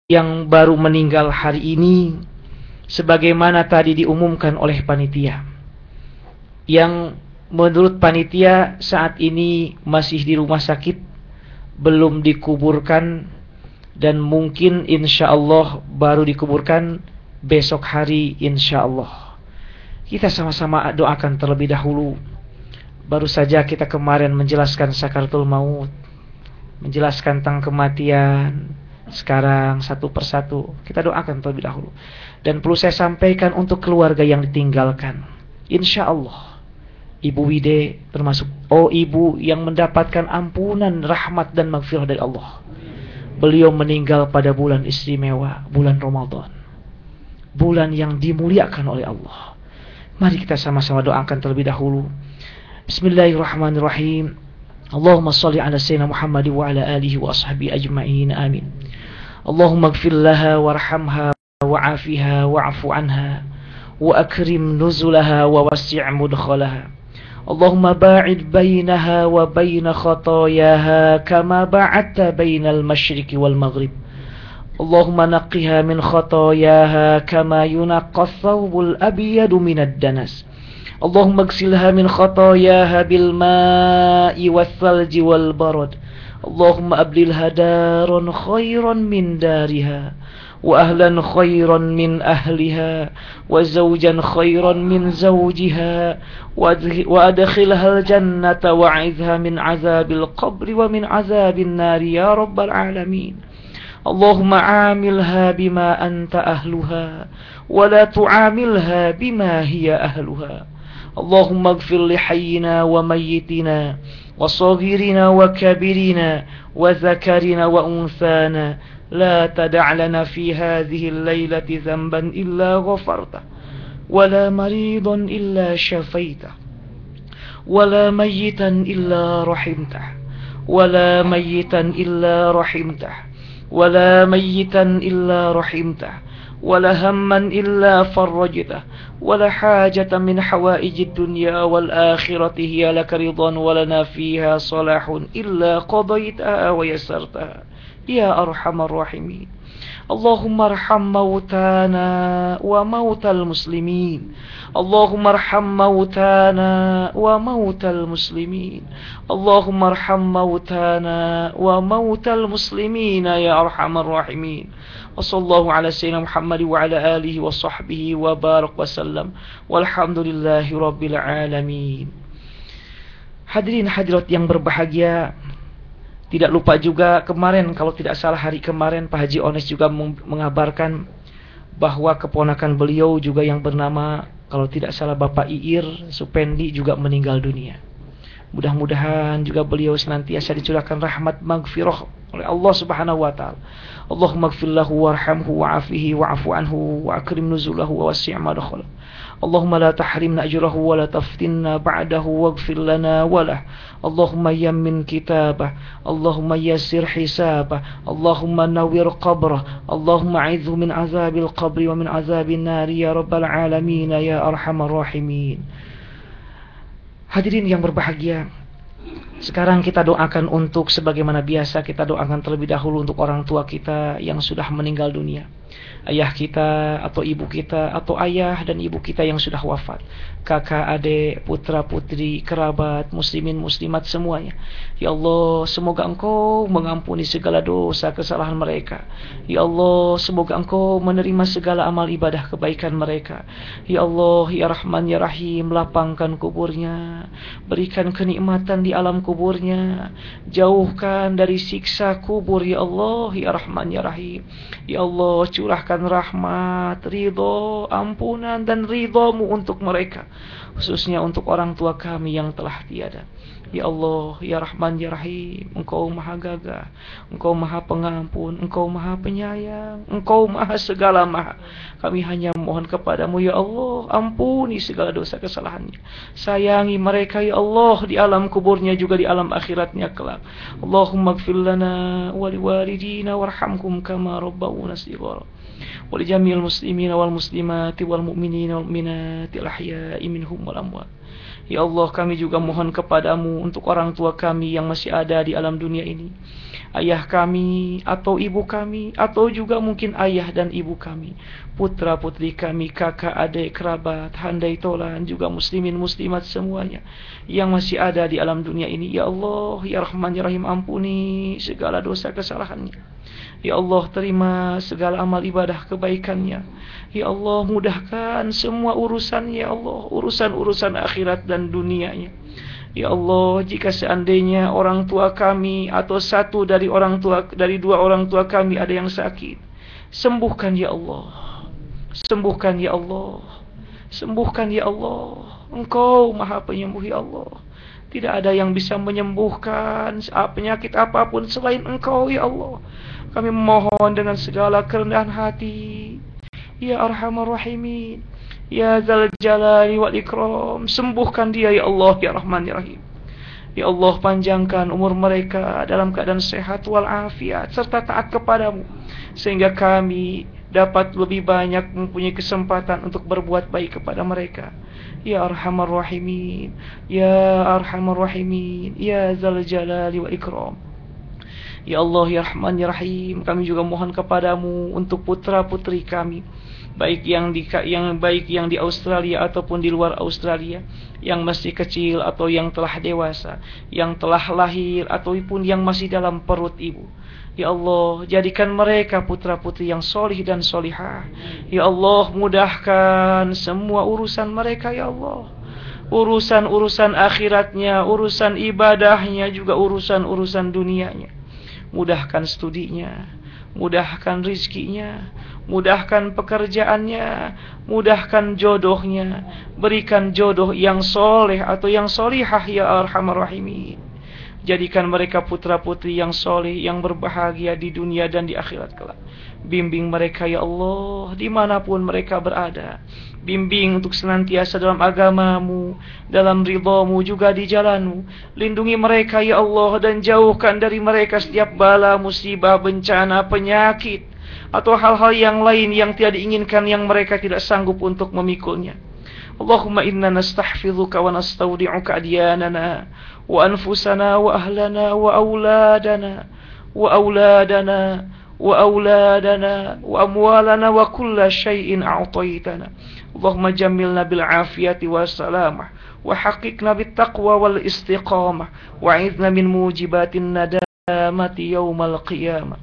yang baru meninggal hari ini, sebagaimana tadi diumumkan oleh panitia, yang menurut panitia saat ini masih di rumah sakit, belum dikuburkan, dan mungkin insyaallah baru dikuburkan besok hari insyaallah. Kita sama-sama doakan terlebih dahulu. Baru saja kita kemarin menjelaskan sakaratul maut, menjelaskan tentang kematian. Sekarang satu persatu kita doakan terlebih dahulu. Dan perlu saya sampaikan untuk keluarga yang ditinggalkan, insyaallah Ibu Wide termasuk ibu yang mendapatkan ampunan, rahmat dan maghfirah dari Allah. Beliau meninggal pada bulan istimewa, bulan Ramadan, bulan yang dimuliakan oleh Allah. Mari kita sama-sama doakan terlebih dahulu. Bismillahirrahmanirrahim. Allahumma salli ala sayyidina Muhammad wa ala alihi wa ashabihi ajma'in. Amin. Allahumma ighfir laha warhamha wa'afiha wa'fu anha wa akrim nuzulaha wa wasi' mudkhalaha. Allahumma ba'id bainaha wa bain khatayaha kama ba'adta bainal masyriqi wal maghrib. Allahumma naqqiha min khatayaha kama yunaqqa ath-thawbul abyadu minad danas. Allahumma ighsilha min khatayaha bil ma'i wath-thalji wal barad. Allahumma ablilha daran khairan min dariha wa ahlan khairan min ahliha wa zawjan khairan min zawjiha wa adkhilha al-jannata wa'idha min azabil qabri wa min azabin nari ya rabbal alamin. Allahumma amilha bima anta ahluha wa la tu'amilha bima hiya ahluha. Allahumma ighfir li hayyina wa mayyitina wa saghirina wa kabirina wa dhakarina wa unthana. La tada' lana fi hadhihi al-lailati dhanban illa ghafartah wa la maridan illa shafaitah wa la mayyitan illa rahimtah wa la mayyitan illa rahimtah wa la mayyitan illa rahimtah ولا هما إلا فرجته ولا حاجة من حوائج الدنيا والآخرة هي لك رضا ولنا فيها صلاح إلا قضيتها ويسرتها يا أرحم الراحمين. اللهم ارحم موتانا وموتى المسلمين. اللهم ارحم موتانا وموتى المسلمين. اللهم ارحم موتانا وموتى المسلمين يا أرحم الراحمين. وصلى الله على سيدنا محمد وعلى آله وصحبه وبارك وسلم والحمد لله رب العالمين. Hadirin hadirat yang berbahagia, tidak lupa juga kemarin, kalau tidak salah hari kemarin, Pak Haji Ones juga mengabarkan bahwa keponakan beliau juga yang bernama, kalau tidak salah Bapak Iir Supendi juga meninggal dunia. Mudah-mudahan juga beliau senantiasa dicurahkan rahmat maghfirah oleh Allah Subhanahu wa taala. Allahumma ighfir lahu warhamhu wa'afihi wa'fu anhu wa akrim nuzulahu wa wasi' madkhalahu. Allahumma la tahrimna ajrahu wa la taftinna ba'dahu waghfir lana wa lah. Allahumma yammin kitabah, Allahumma yassir hisabah, Allahumma nawwir qabrah, Allahumma a'idhu min azabil qabri wa min azabin nari ya rabbal alamin ya arhamar rahimin. Hadirin yang berbahagia, sekarang kita doakan untuk, sebagaimana biasa kita doakan terlebih dahulu untuk orang tua kita yang sudah meninggal dunia. Ayah kita atau ibu kita atau ayah dan ibu kita yang sudah wafat, kakak, adik, putra, putri, kerabat, muslimin, muslimat semuanya. Ya Allah, semoga Engkau mengampuni segala dosa kesalahan mereka. Ya Allah, semoga Engkau menerima segala amal ibadah kebaikan mereka. Ya Allah, ya Rahman, ya Rahim, lapangkan kuburnya, berikan kenikmatan di alam kuburnya, jauhkan dari siksa kubur. Ya Allah, ya Rahman, ya Rahim. Ya Allah, curahkan rahmat, ridho, ampunan dan ridhomu untuk mereka, khususnya untuk orang tua kami yang telah tiada. Ya Allah, ya Rahman, ya Rahim, Engkau maha gagah, Engkau maha pengampun, Engkau maha penyayang, Engkau maha segala maha. Kami hanya mohon kepadamu, ya Allah, ampuni segala dosa kesalahannya, sayangi mereka ya Allah, di alam kuburnya juga di alam akhiratnya kelak. Allahumma ighfir lana wa liwalidina warhamhum kama rabbawna shighara. ولجميع المسلمين والمسلمات والمؤمنين والمؤمنات الأحياء منهم والأموات. Ya Allah, kami juga mohon kepadamu untuk orang tua kami yang masih ada di alam dunia ini, ayah kami atau ibu kami, atau juga mungkin ayah dan ibu kami, putra putri kami, kakak, adik, kerabat, handai tolan, juga muslimin muslimat semuanya yang masih ada di alam dunia ini. Ya Allah, ya Rahman ya Rahim, ampuni segala dosa kesalahannya. Ya Allah, terima segala amal ibadah kebaikannya. Ya Allah, mudahkan semua urusannya. Ya Allah, urusan-urusan akhirat dan dunianya. Ya Allah, jika seandainya orang tua kami atau satu dari dua orang tua kami ada yang sakit, sembuhkan ya Allah. Sembuhkan ya Allah. Sembuhkan ya Allah. Engkau Maha Penyembuh ya Allah. Tidak ada yang bisa menyembuhkan penyakit apapun selain Engkau ya Allah. Kami memohon dengan segala kerendahan hati, ya Arhamar Rahimin, ya Dzal Jalali wal Ikram, sembuhkan dia ya Allah, ya Rahman ya Rahim. Ya Allah, panjangkan umur mereka dalam keadaan sehat walafiat serta taat kepadamu, sehingga kami dapat lebih banyak mempunyai kesempatan untuk berbuat baik kepada mereka. Ya Arhamar Rahimin, ya Arhamar Rahimin, ya Dzal Jalali wal Ikram. Ya Allah, ya Rahman ya Rahim, kami juga mohon kepadamu untuk putra-putri kami, baik yang di Australia ataupun di luar Australia, yang masih kecil atau yang telah dewasa, yang telah lahir ataupun yang masih dalam perut ibu. Ya Allah, jadikan mereka putra-putri yang solih dan solihah. Ya Allah, mudahkan semua urusan mereka ya Allah. Urusan-urusan akhiratnya, urusan ibadahnya, juga urusan-urusan dunianya. Mudahkan studinya, mudahkan rizkinya, mudahkan pekerjaannya, mudahkan jodohnya. Berikan jodoh yang soleh atau yang solihah ya Arhamar Rahimin. Jadikan mereka putra-putri yang soleh, yang berbahagia di dunia dan di akhirat kelak. Bimbing mereka ya Allah, dimanapun mereka berada. Bimbing untuk senantiasa dalam agamamu, dalam ridhamu, juga di jalanmu. Lindungi mereka ya Allah, dan jauhkan dari mereka setiap bala, musibah, bencana, penyakit, atau hal-hal yang lain yang tidak diinginkan, yang mereka tidak sanggup untuk memikulnya. Allahumma inna nastahfizuka wa nastaudi'uka adyanana wa anfusana wa ahlana wa auladana wa auladana wa auladana wa amwalana wa kulla syai'in a'taitana. Allahumma jammilna bil afiyati wa salamah wa haqiqna bit taqwa wal istiqamah wa a'idna min mujibatin nadamati yaumal qiyamah.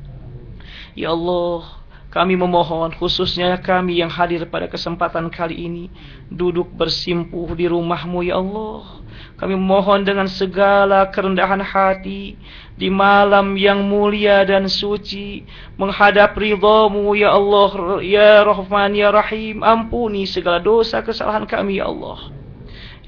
Ya Allah, kami memohon, khususnya kami yang hadir pada kesempatan kali ini, duduk bersimpuh di rumah-Mu ya Allah. Kami memohon dengan segala kerendahan hati, di malam yang mulia dan suci, menghadap ridha-Mu ya Allah, ya Rahman ya Rahim. Ampuni segala dosa kesalahan kami ya Allah,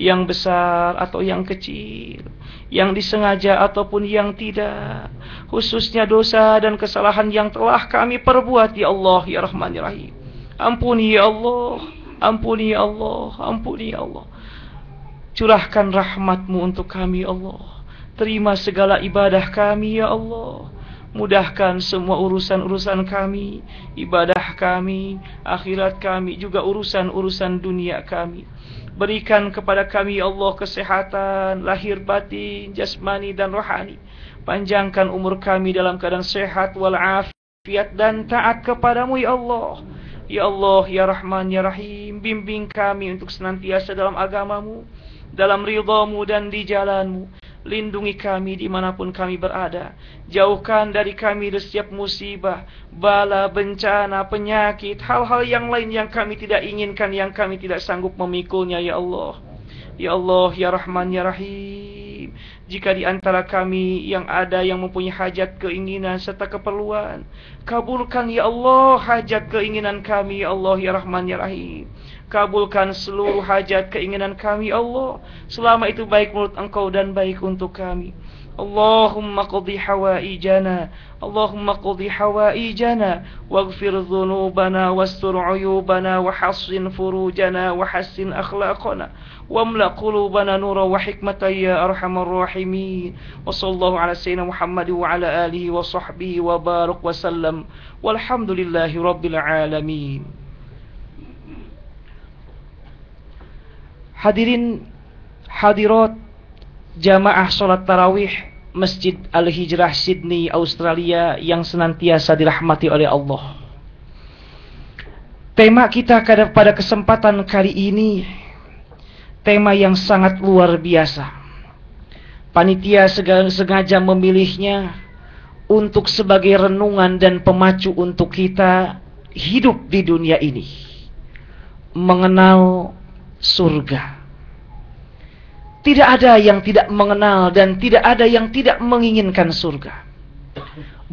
yang besar atau yang kecil, yang disengaja ataupun yang tidak, khususnya dosa dan kesalahan yang telah kami perbuat ya Allah, ya Rahman ya Rahim. Ampuni ya Allah, ampuni ya Allah, ampuni ya Allah. Curahkan rahmat-Mu untuk kami ya Allah. Terima segala ibadah kami ya Allah. Mudahkan semua urusan-urusan kami, ibadah kami, akhirat kami, juga urusan-urusan dunia kami. Berikan kepada kami ya Allah kesehatan lahir batin, jasmani dan rohani. Panjangkan umur kami dalam keadaan sehat walafiat dan taat kepadamu ya Allah. Ya Allah, ya Rahman ya Rahim, bimbing kami untuk senantiasa dalam agamamu, dalam ridhamu dan di jalanmu. Lindungi kami dimanapun kami berada. Jauhkan dari kami setiap musibah, bala, bencana, penyakit, hal-hal yang lain yang kami tidak inginkan, yang kami tidak sanggup memikulnya ya Allah. Ya Allah, ya Rahman ya Rahim, jika di antara kami yang ada yang mempunyai hajat, keinginan serta keperluan, kabulkan ya Allah hajat keinginan kami ya Allah, ya Rahman ya Rahim. Kabulkan seluruh hajat keinginan kami Allah, selama itu baik menurut Engkau dan baik untuk kami. Allahumma qadhi hawaijana, Allahumma qadhi hawaijana, waghfir dhunubana, wastur uyubana, wa hassin furujana, wa hassin akhlaqana, wamla qulubana nura wa hikmatan ya arhamar rahimin. Wa sallallahu ala sayyidina Muhammad wa ala alihi wa sahbihi wa barak wa sallam, walhamdulillahi rabbil alamin. Hadirin hadirat jamaah salat tarawih Masjid Al-Hijrah Sydney, Australia yang senantiasa dirahmati oleh Allah. Tema kita pada kesempatan kali ini, tema yang sangat luar biasa. Panitia sengaja memilihnya untuk sebagai renungan dan pemacu untuk kita hidup di dunia ini, mengenal surga. Tidak ada yang tidak mengenal dan tidak ada yang tidak menginginkan surga.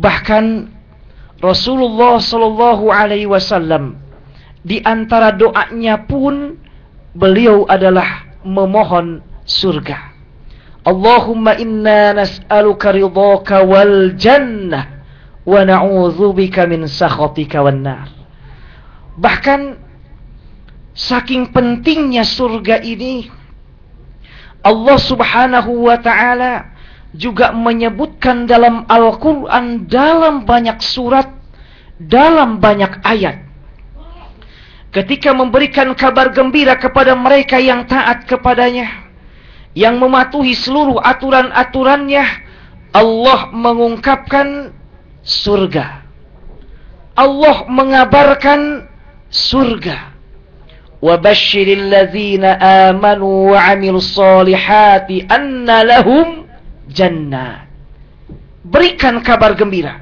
Bahkan Rasulullah sallallahu alaihi wasallam di antara doanya pun beliau adalah memohon surga. Allahumma inna nas'aluka ridhaka wal jannah wa na'udzubika min sakhatika wan nar. Bahkan saking pentingnya surga ini, Allah Subhanahu wa ta'ala juga menyebutkan dalam Al-Quran, dalam banyak surat, dalam banyak ayat, ketika memberikan kabar gembira kepada mereka yang taat kepadanya, yang mematuhi seluruh aturan-aturannya. Allah mengungkapkan surga, Allah mengabarkan surga. وَبَشِّرِ الَّذِينَ آمَنُوا وَعَمِلُوا الصَّالِحَاتِ أَنَّ لَهُمْ جَنَّةً. Berikan kabar gembira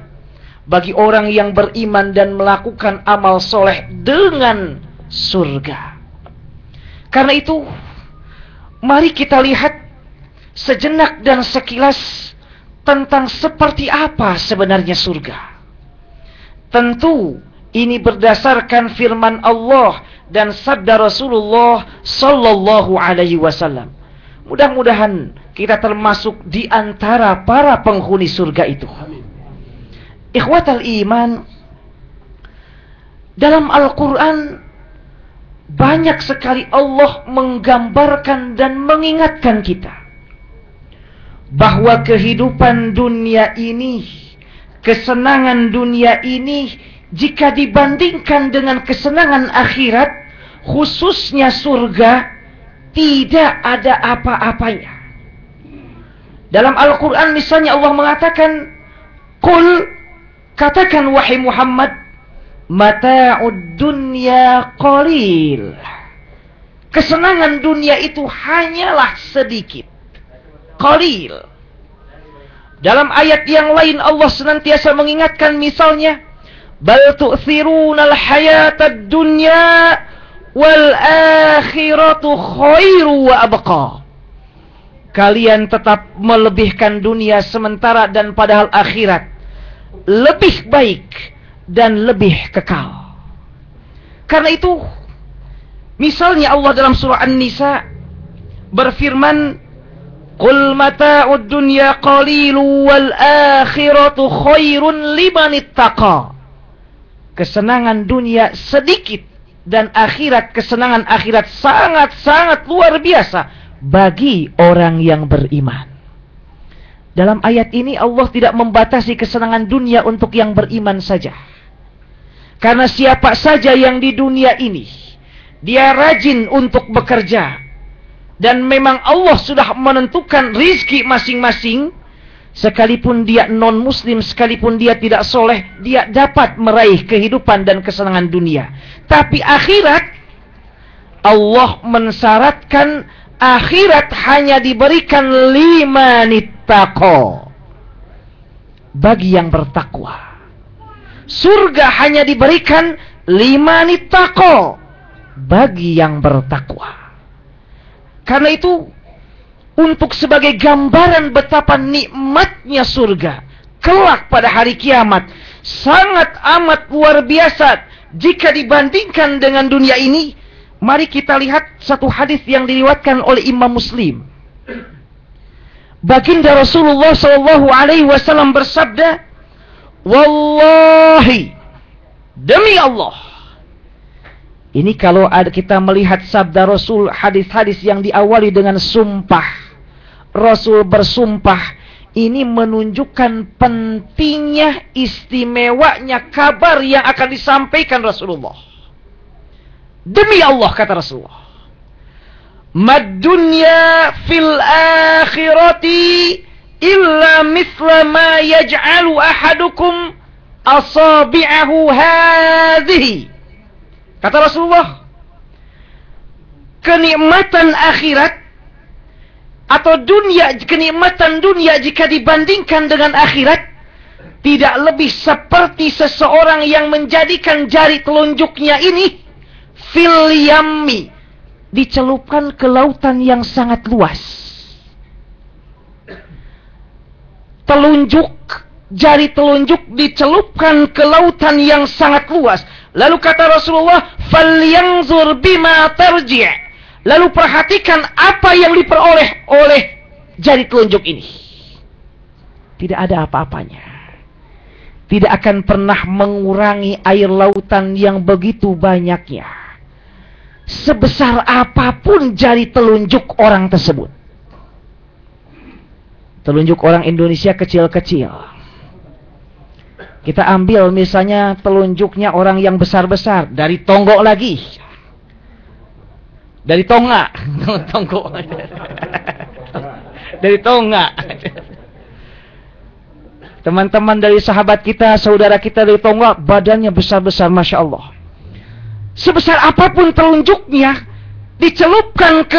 bagi orang yang beriman dan melakukan amal soleh dengan surga. Karena itu, mari kita lihat sejenak dan sekilas tentang seperti apa sebenarnya surga. Tentu ini berdasarkan firman Allah dan sabda Rasulullah sallallahu alaihi wasallam. Mudah-mudahan kita termasuk di antara para penghuni surga itu. Ikhwatal iman, dalam Al-Quran banyak sekali Allah menggambarkan dan mengingatkan kita bahwa kehidupan dunia ini, kesenangan dunia ini, jika dibandingkan dengan kesenangan akhirat, khususnya surga, tidak ada apa-apanya. Dalam Al-Quran misalnya Allah mengatakan, Qul, katakan wahai Muhammad, mata'ud dunya qalil. Kesenangan dunia itu hanyalah sedikit, qalil. Dalam ayat yang lain Allah senantiasa mengingatkan misalnya, bal tu'thirunal hayatad dunya wal akhiratu khairu wa abqa. Kalian tetap melebihkan dunia sementara dan padahal akhirat lebih baik dan lebih kekal. Karena itu, misalnya Allah dalam surah An-Nisa berfirman, qul mata'ud dunya qalilu wal akhiratu khairun liman ittaqa. Kesenangan dunia sedikit dan akhirat, kesenangan akhirat sangat-sangat luar biasa bagi orang yang beriman. Dalam ayat ini Allah tidak membatasi kesenangan dunia untuk yang beriman saja. Karena siapa saja yang di dunia ini dia rajin untuk bekerja dan memang Allah sudah menentukan rizki masing-masing, sekalipun dia non-muslim, sekalipun dia tidak soleh, dia dapat meraih kehidupan dan kesenangan dunia. Tapi akhirat, Allah mensyaratkan akhirat hanya diberikan limanittaqo, bagi yang bertakwa. Surga hanya diberikan limanittaqo, bagi yang bertakwa. Karena itu, untuk sebagai gambaran betapa nikmatnya surga kelak pada hari kiamat, sangat amat luar biasa jika dibandingkan dengan dunia ini, mari kita lihat satu hadis yang diriwayatkan oleh Imam Muslim. Baginda Rasulullah sallallahu alaihi wasallam bersabda, wallahi, demi Allah. Ini kalau kita melihat sabda Rasul, hadis-hadis yang diawali dengan sumpah, Rasul bersumpah, ini menunjukkan pentingnya, istimewanya kabar yang akan disampaikan Rasulullah. Demi Allah, kata Rasulullah, mad dunya fil akhirati illa mithla ma yaj'alu ahadukum asabi'ahu hadhihi. Kata Rasulullah, kenikmatan akhirat atau kenikmatan dunia jika dibandingkan dengan akhirat tidak lebih seperti seseorang yang menjadikan jari telunjuknya ini fil yammi, dicelupkan ke lautan yang sangat luas. Jari telunjuk dicelupkan ke lautan yang sangat luas. Lalu kata Rasulullah, "Falyanzur bima tarji'." Lalu perhatikan apa yang diperoleh oleh jari telunjuk ini. Tidak ada apa-apanya. Tidak akan pernah mengurangi air lautan yang begitu banyaknya. Sebesar apapun jari telunjuk orang tersebut. Telunjuk orang Indonesia kecil-kecil. Kita ambil misalnya telunjuknya orang yang besar-besar. Dari Tonggok lagi. Dari Tonga. Tonggok. Dari Tonga. Teman-teman dari sahabat kita, saudara kita dari Tonga, badannya besar-besar, Masya Allah. Sebesar apapun telunjuknya, dicelupkan ke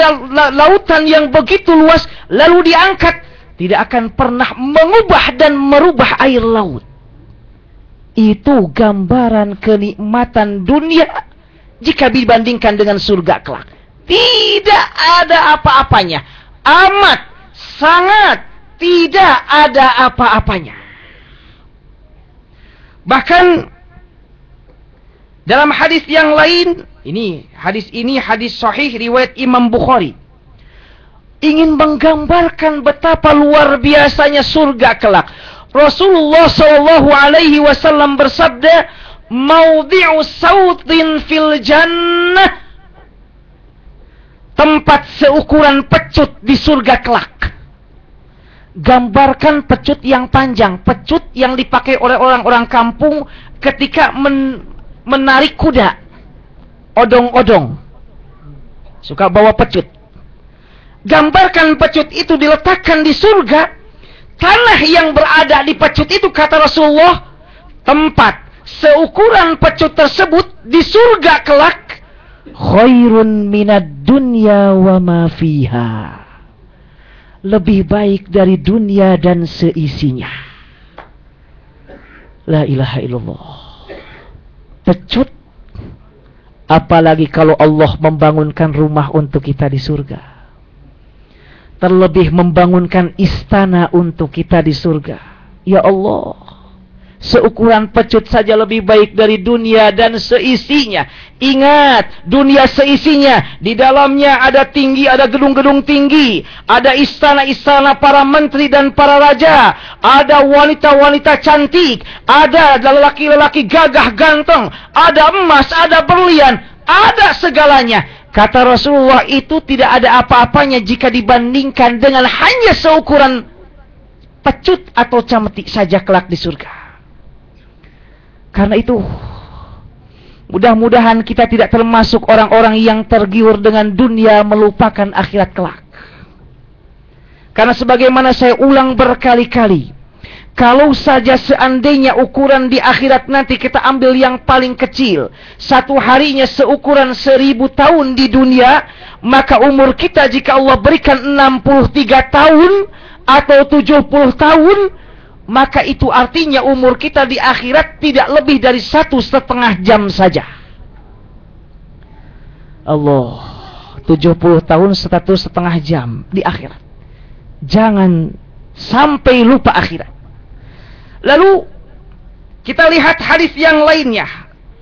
lautan yang begitu luas, lalu diangkat, tidak akan pernah mengubah dan merubah air laut. Itu gambaran kenikmatan dunia jika dibandingkan dengan surga kelak. Tidak ada apa-apanya. Amat, sangat tidak ada apa-apanya. Bahkan dalam hadis yang lain, hadis sahih riwayat Imam Bukhari, ingin menggambarkan betapa luar biasanya surga kelak. Rasulullah sallallahu alaihi wasallam bersabda, "Maudhi'u sautin fil jannah." Tempat seukuran pecut di surga kelak. Gambarkan pecut yang panjang, pecut yang dipakai oleh orang-orang kampung ketika menarik kuda. Odong-odong. Suka bawa pecut. Gambarkan pecut itu diletakkan di surga. Tanah yang berada di pecut itu, kata Rasulullah, tempat seukuran pecut tersebut di surga kelak, khairun minad dunya wa ma fiha. Lebih baik dari dunia dan seisinya. La ilaha illallah. Pecut, apalagi kalau Allah membangunkan rumah untuk kita di surga. Terlebih membangunkan istana untuk kita di surga. Ya Allah, seukuran pecut saja lebih baik dari dunia dan seisinya. Ingat, dunia seisinya, di dalamnya ada gedung-gedung tinggi, ada istana-istana para menteri dan para raja, ada wanita-wanita cantik, ada lelaki-lelaki gagah ganteng, ada emas, ada berlian, ada segalanya. Kata Rasulullah, itu tidak ada apa-apanya jika dibandingkan dengan hanya seukuran pecut atau camentik saja kelak di surga. Karena itu, mudah-mudahan kita tidak termasuk orang-orang yang tergiur dengan dunia melupakan akhirat kelak. Karena sebagaimana saya ulang berkali-kali, kalau saja seandainya ukuran di akhirat nanti kita ambil yang paling kecil, satu harinya seukuran 1000 tahun di dunia, maka umur kita jika Allah berikan 63 tahun atau 70 tahun, maka itu artinya umur kita di akhirat tidak lebih dari 1,5 jam saja. Allah, 70 tahun 1,5 jam di akhirat. Jangan sampai lupa akhirat. Lalu kita lihat hadis yang lainnya.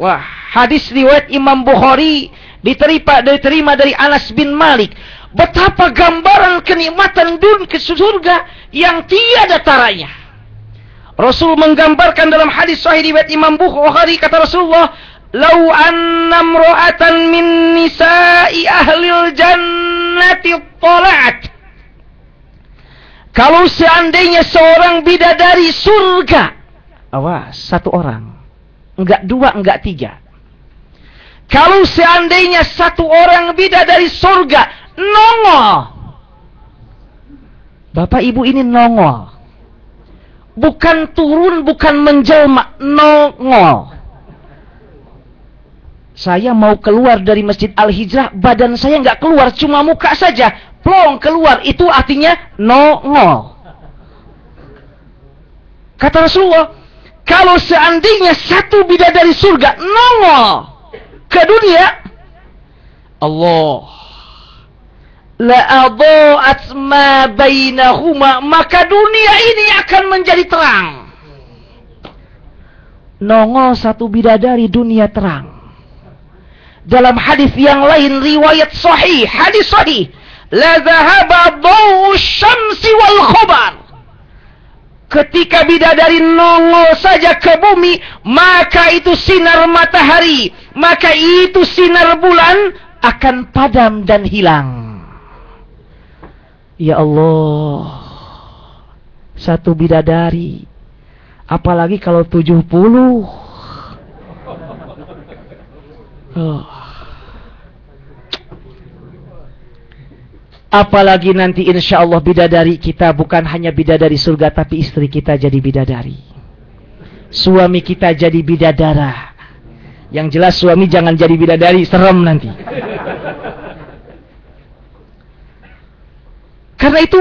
Wah, hadis riwayat Imam Bukhari diterima dari Anas bin Malik. Betapa gambaran kenikmatan ke surga yang tiada taranya. Rasul menggambarkan dalam hadis sahih riwayat Imam Bukhari, kata Rasulullah, "Lau anna imra'atan min nisa'i ahlil jannati tala'at." Kalau seandainya seorang bidadari surga, awas, satu orang, enggak dua, enggak tiga. Kalau seandainya satu orang bidadari surga nongol Bapak Ibu ini nongol. Bukan turun, bukan menjelma, nongol. Saya mau keluar dari Masjid Al-Hijrah, badan saya nggak keluar, cuma muka saja. Plong keluar, itu artinya nongol. Kata Rasulullah, kalau seandainya satu bidadari surga nongol ke dunia, Allah la adha'at ma bainahuma, maka dunia ini akan menjadi terang. Nongol satu bidadari, dunia terang. Dalam hadis yang lain, riwayat sahih, hadis sahih, la dhahaba dhaw'u syamsi wal khabar. Ketika bidadari nongol saja ke bumi, maka itu sinar matahari, maka itu sinar bulan akan padam dan hilang. Ya Allah, satu bidadari, apalagi kalau 70. Apalagi nanti insya Allah bidadari kita bukan hanya bidadari surga, tapi istri kita jadi bidadari, suami kita jadi bidadara. Yang jelas suami jangan jadi bidadari, serem nanti. Karena itu,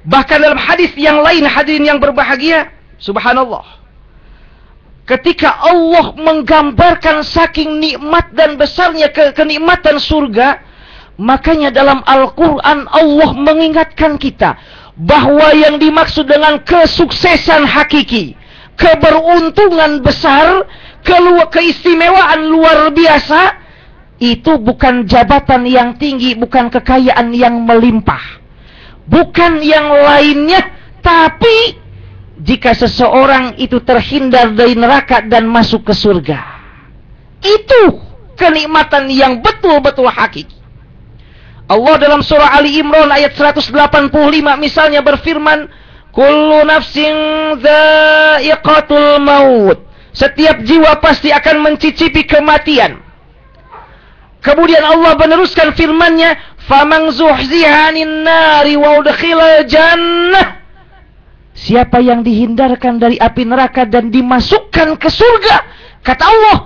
bahkan dalam hadis yang lain, hadirin yang berbahagia, subhanallah, ketika Allah menggambarkan saking nikmat dan besarnya kenikmatan surga, makanya dalam Al-Quran Allah mengingatkan kita bahwa yang dimaksud dengan kesuksesan hakiki, keberuntungan besar, keistimewaan luar biasa, itu bukan jabatan yang tinggi, bukan kekayaan yang melimpah, bukan yang lainnya, tapi jika seseorang itu terhindar dari neraka dan masuk ke surga. Itu kenikmatan yang betul-betul hakiki. Allah dalam surah Ali Imran ayat 185 misalnya berfirman, kullu nafsin dha'iqatul maut. Setiap jiwa pasti akan mencicipi kematian. Kemudian Allah meneruskan firman-Nya, faman zuhziha 'anil nari wa udkhilal jannah. Siapa yang dihindarkan dari api neraka dan dimasukkan ke surga, kata Allah,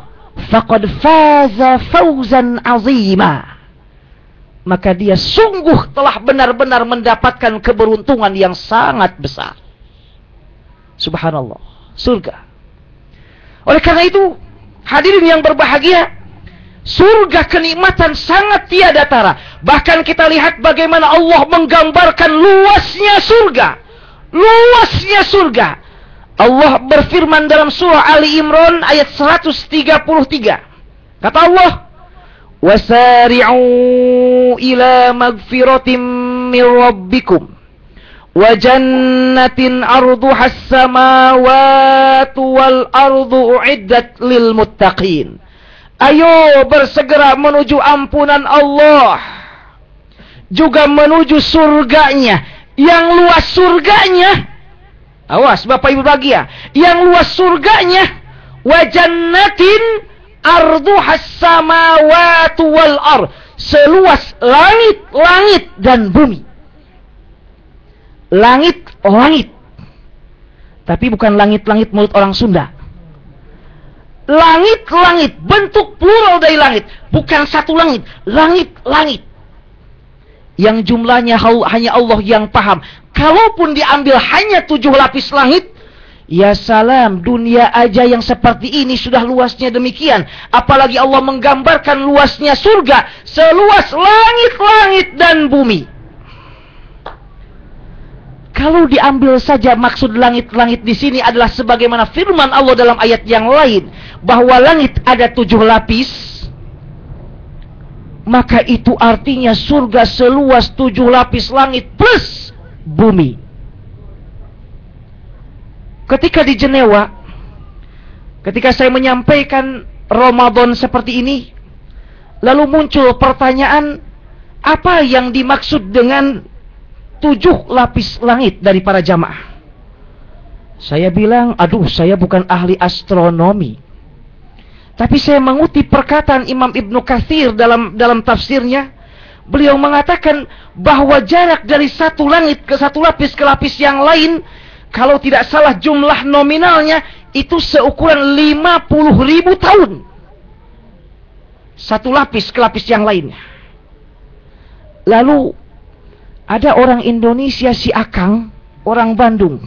faqad faza fawzan 'azima. Maka dia sungguh telah benar-benar mendapatkan keberuntungan yang sangat besar. Subhanallah, surga. Oleh karena itu, hadirin yang berbahagia, surga kenikmatan sangat tiada tara. Bahkan kita lihat bagaimana Allah menggambarkan luasnya surga. Luasnya surga. Allah berfirman dalam surah Ali Imran ayat 133. Kata Allah, وَسَارِعُوا إِلَى مَغْفِرَةٍ مِّن رَّبِّكُمْ وَجَنَّةٍ عَرْضُهَا السَّمَاوَاتُ وَالْأَرْضُ أُعِدَّتْ لِلْمُتَّقِينَ. Ayo bersegera menuju ampunan Allah, juga menuju surganya. Yang luas surganya, awas Bapak Ibu bahagia, yang luas surganya, وَجَنَّةٍ arduhas samawatu wal ard, seluas langit dan bumi. Langit. Tapi bukan langit mulut orang Sunda. Langit, bentuk plural dari langit, bukan satu langit, langit. Yang jumlahnya hanya Allah yang paham. Kalaupun diambil hanya 7 lapis langit, ya salam, dunia aja yang seperti ini sudah luasnya demikian. Apalagi Allah menggambarkan luasnya surga, seluas langit dan bumi. Kalau diambil saja maksud langit di sini adalah sebagaimana firman Allah dalam ayat yang lain, bahwa langit ada 7 lapis, maka itu artinya surga seluas 7 lapis langit plus bumi. Ketika di Jenewa, ketika saya menyampaikan Ramadan seperti ini, lalu muncul pertanyaan, apa yang dimaksud dengan 7 lapis langit dari para jamaah? Saya bilang, saya bukan ahli astronomi, tapi saya mengutip perkataan Imam Ibnu Katsir dalam tafsirnya, Beliau mengatakan bahwa jarak dari satu langit ke satu lapis ke lapis yang lain, kalau tidak salah jumlah nominalnya, itu seukuran 50.000 tahun. Satu lapis ke lapis yang lainnya. Lalu ada orang Indonesia, si Akang, orang Bandung.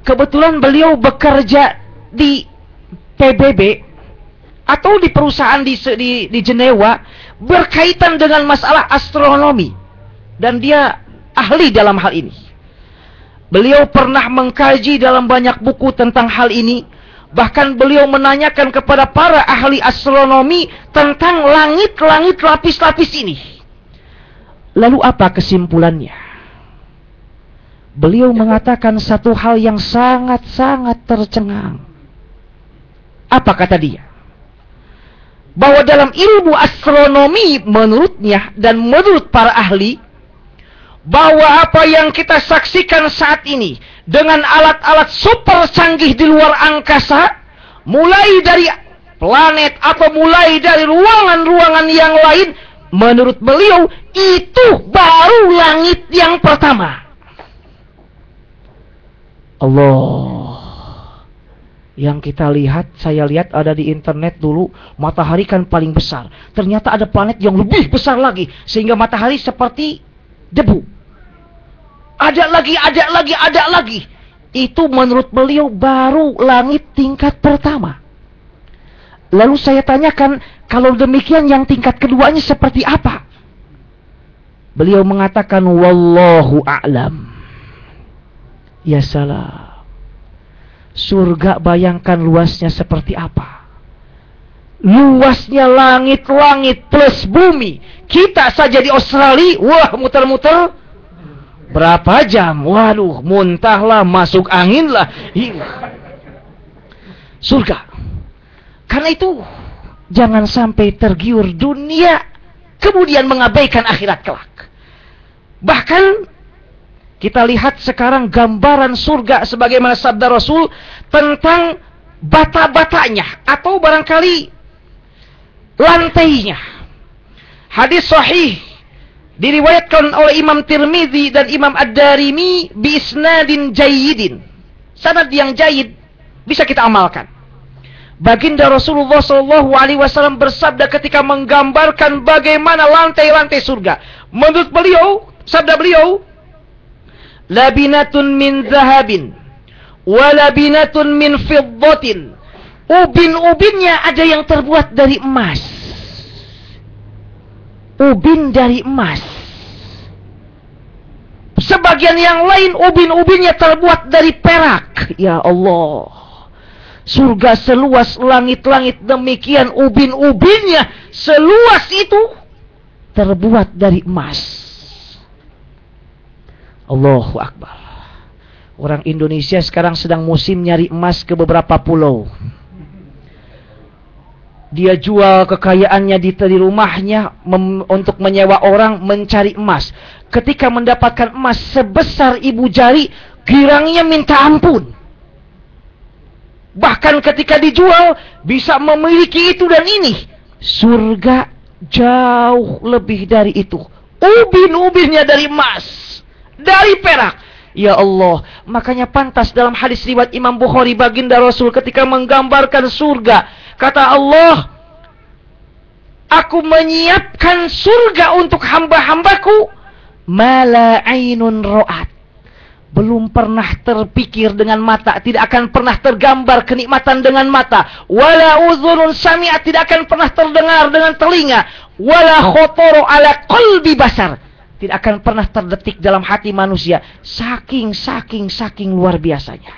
Kebetulan beliau bekerja di PBB atau di perusahaan di Jenewa berkaitan dengan masalah astronomi, dan dia ahli dalam hal ini. Beliau pernah mengkaji dalam banyak buku tentang hal ini. Bahkan beliau menanyakan kepada para ahli astronomi tentang langit-langit lapis-lapis ini. Lalu apa kesimpulannya? Beliau mengatakan satu hal yang sangat-sangat tercengang. Apa kata dia? Bahwa dalam ilmu astronomi menurutnya dan menurut para ahli, bahwa apa yang kita saksikan saat ini dengan alat-alat super canggih di luar angkasa, mulai dari planet atau mulai dari ruangan-ruangan yang lain, menurut beliau itu baru langit yang pertama. Allah. Yang kita lihat, saya lihat ada di internet dulu, matahari kan paling besar. Ternyata ada planet yang lebih besar lagi, sehingga matahari seperti debu. Ada lagi. Itu menurut beliau baru langit tingkat pertama. Lalu saya tanyakan, kalau demikian yang tingkat keduanya seperti apa? Beliau mengatakan, wallahu a'lam. Ya salam. Surga bayangkan luasnya seperti apa. Luasnya langit-langit plus bumi. Kita saja di Australia, wah muter-muter berapa jam? Waduh, muntahlah, masuk angin lah. Surga. Karena itu, jangan sampai tergiur dunia, kemudian mengabaikan akhirat kelak. Bahkan, kita lihat sekarang gambaran surga sebagaimana sabda Rasul tentang bata-batanya atau barangkali lantainya. Hadis sahih diriwayatkan oleh Imam Tirmidzi dan Imam Ad-Darimi bi isnadin jayyidin. Sanad yang jayyid bisa kita amalkan. Baginda Rasulullah SAW bersabda ketika menggambarkan bagaimana lantai-lantai surga. Menurut beliau, sabda beliau, labinatun min zahabin wa labinatun min fiddatin. Ubin-ubinnya ada yang terbuat dari emas. Ubin dari emas. Sebagian yang lain ubin-ubinnya terbuat dari perak. Ya Allah. Surga seluas langit-langit demikian, ubin-ubinnya seluas itu terbuat dari emas. Allahu Akbar. Orang Indonesia sekarang sedang musim nyari emas ke beberapa pulau. Dia jual kekayaannya di rumahnya untuk menyewa orang mencari emas. Ketika mendapatkan emas sebesar ibu jari, girangnya minta ampun. Bahkan ketika dijual, bisa memiliki itu dan ini. Surga jauh lebih dari itu. Ubin-ubinnya dari emas, dari perak. Ya Allah, makanya pantas dalam hadis riwayat Imam Bukhari, baginda Rasul ketika menggambarkan surga, kata Allah, aku menyiapkan surga untuk hamba-hambaku, mala ainun ro'at. Belum pernah terpikir dengan mata, tidak akan pernah tergambar kenikmatan dengan mata. Wala uzunun sami'at, tidak akan pernah terdengar dengan telinga. Wala khotoro ala qalbi basar, tidak akan pernah terdetik dalam hati manusia. Saking luar biasanya.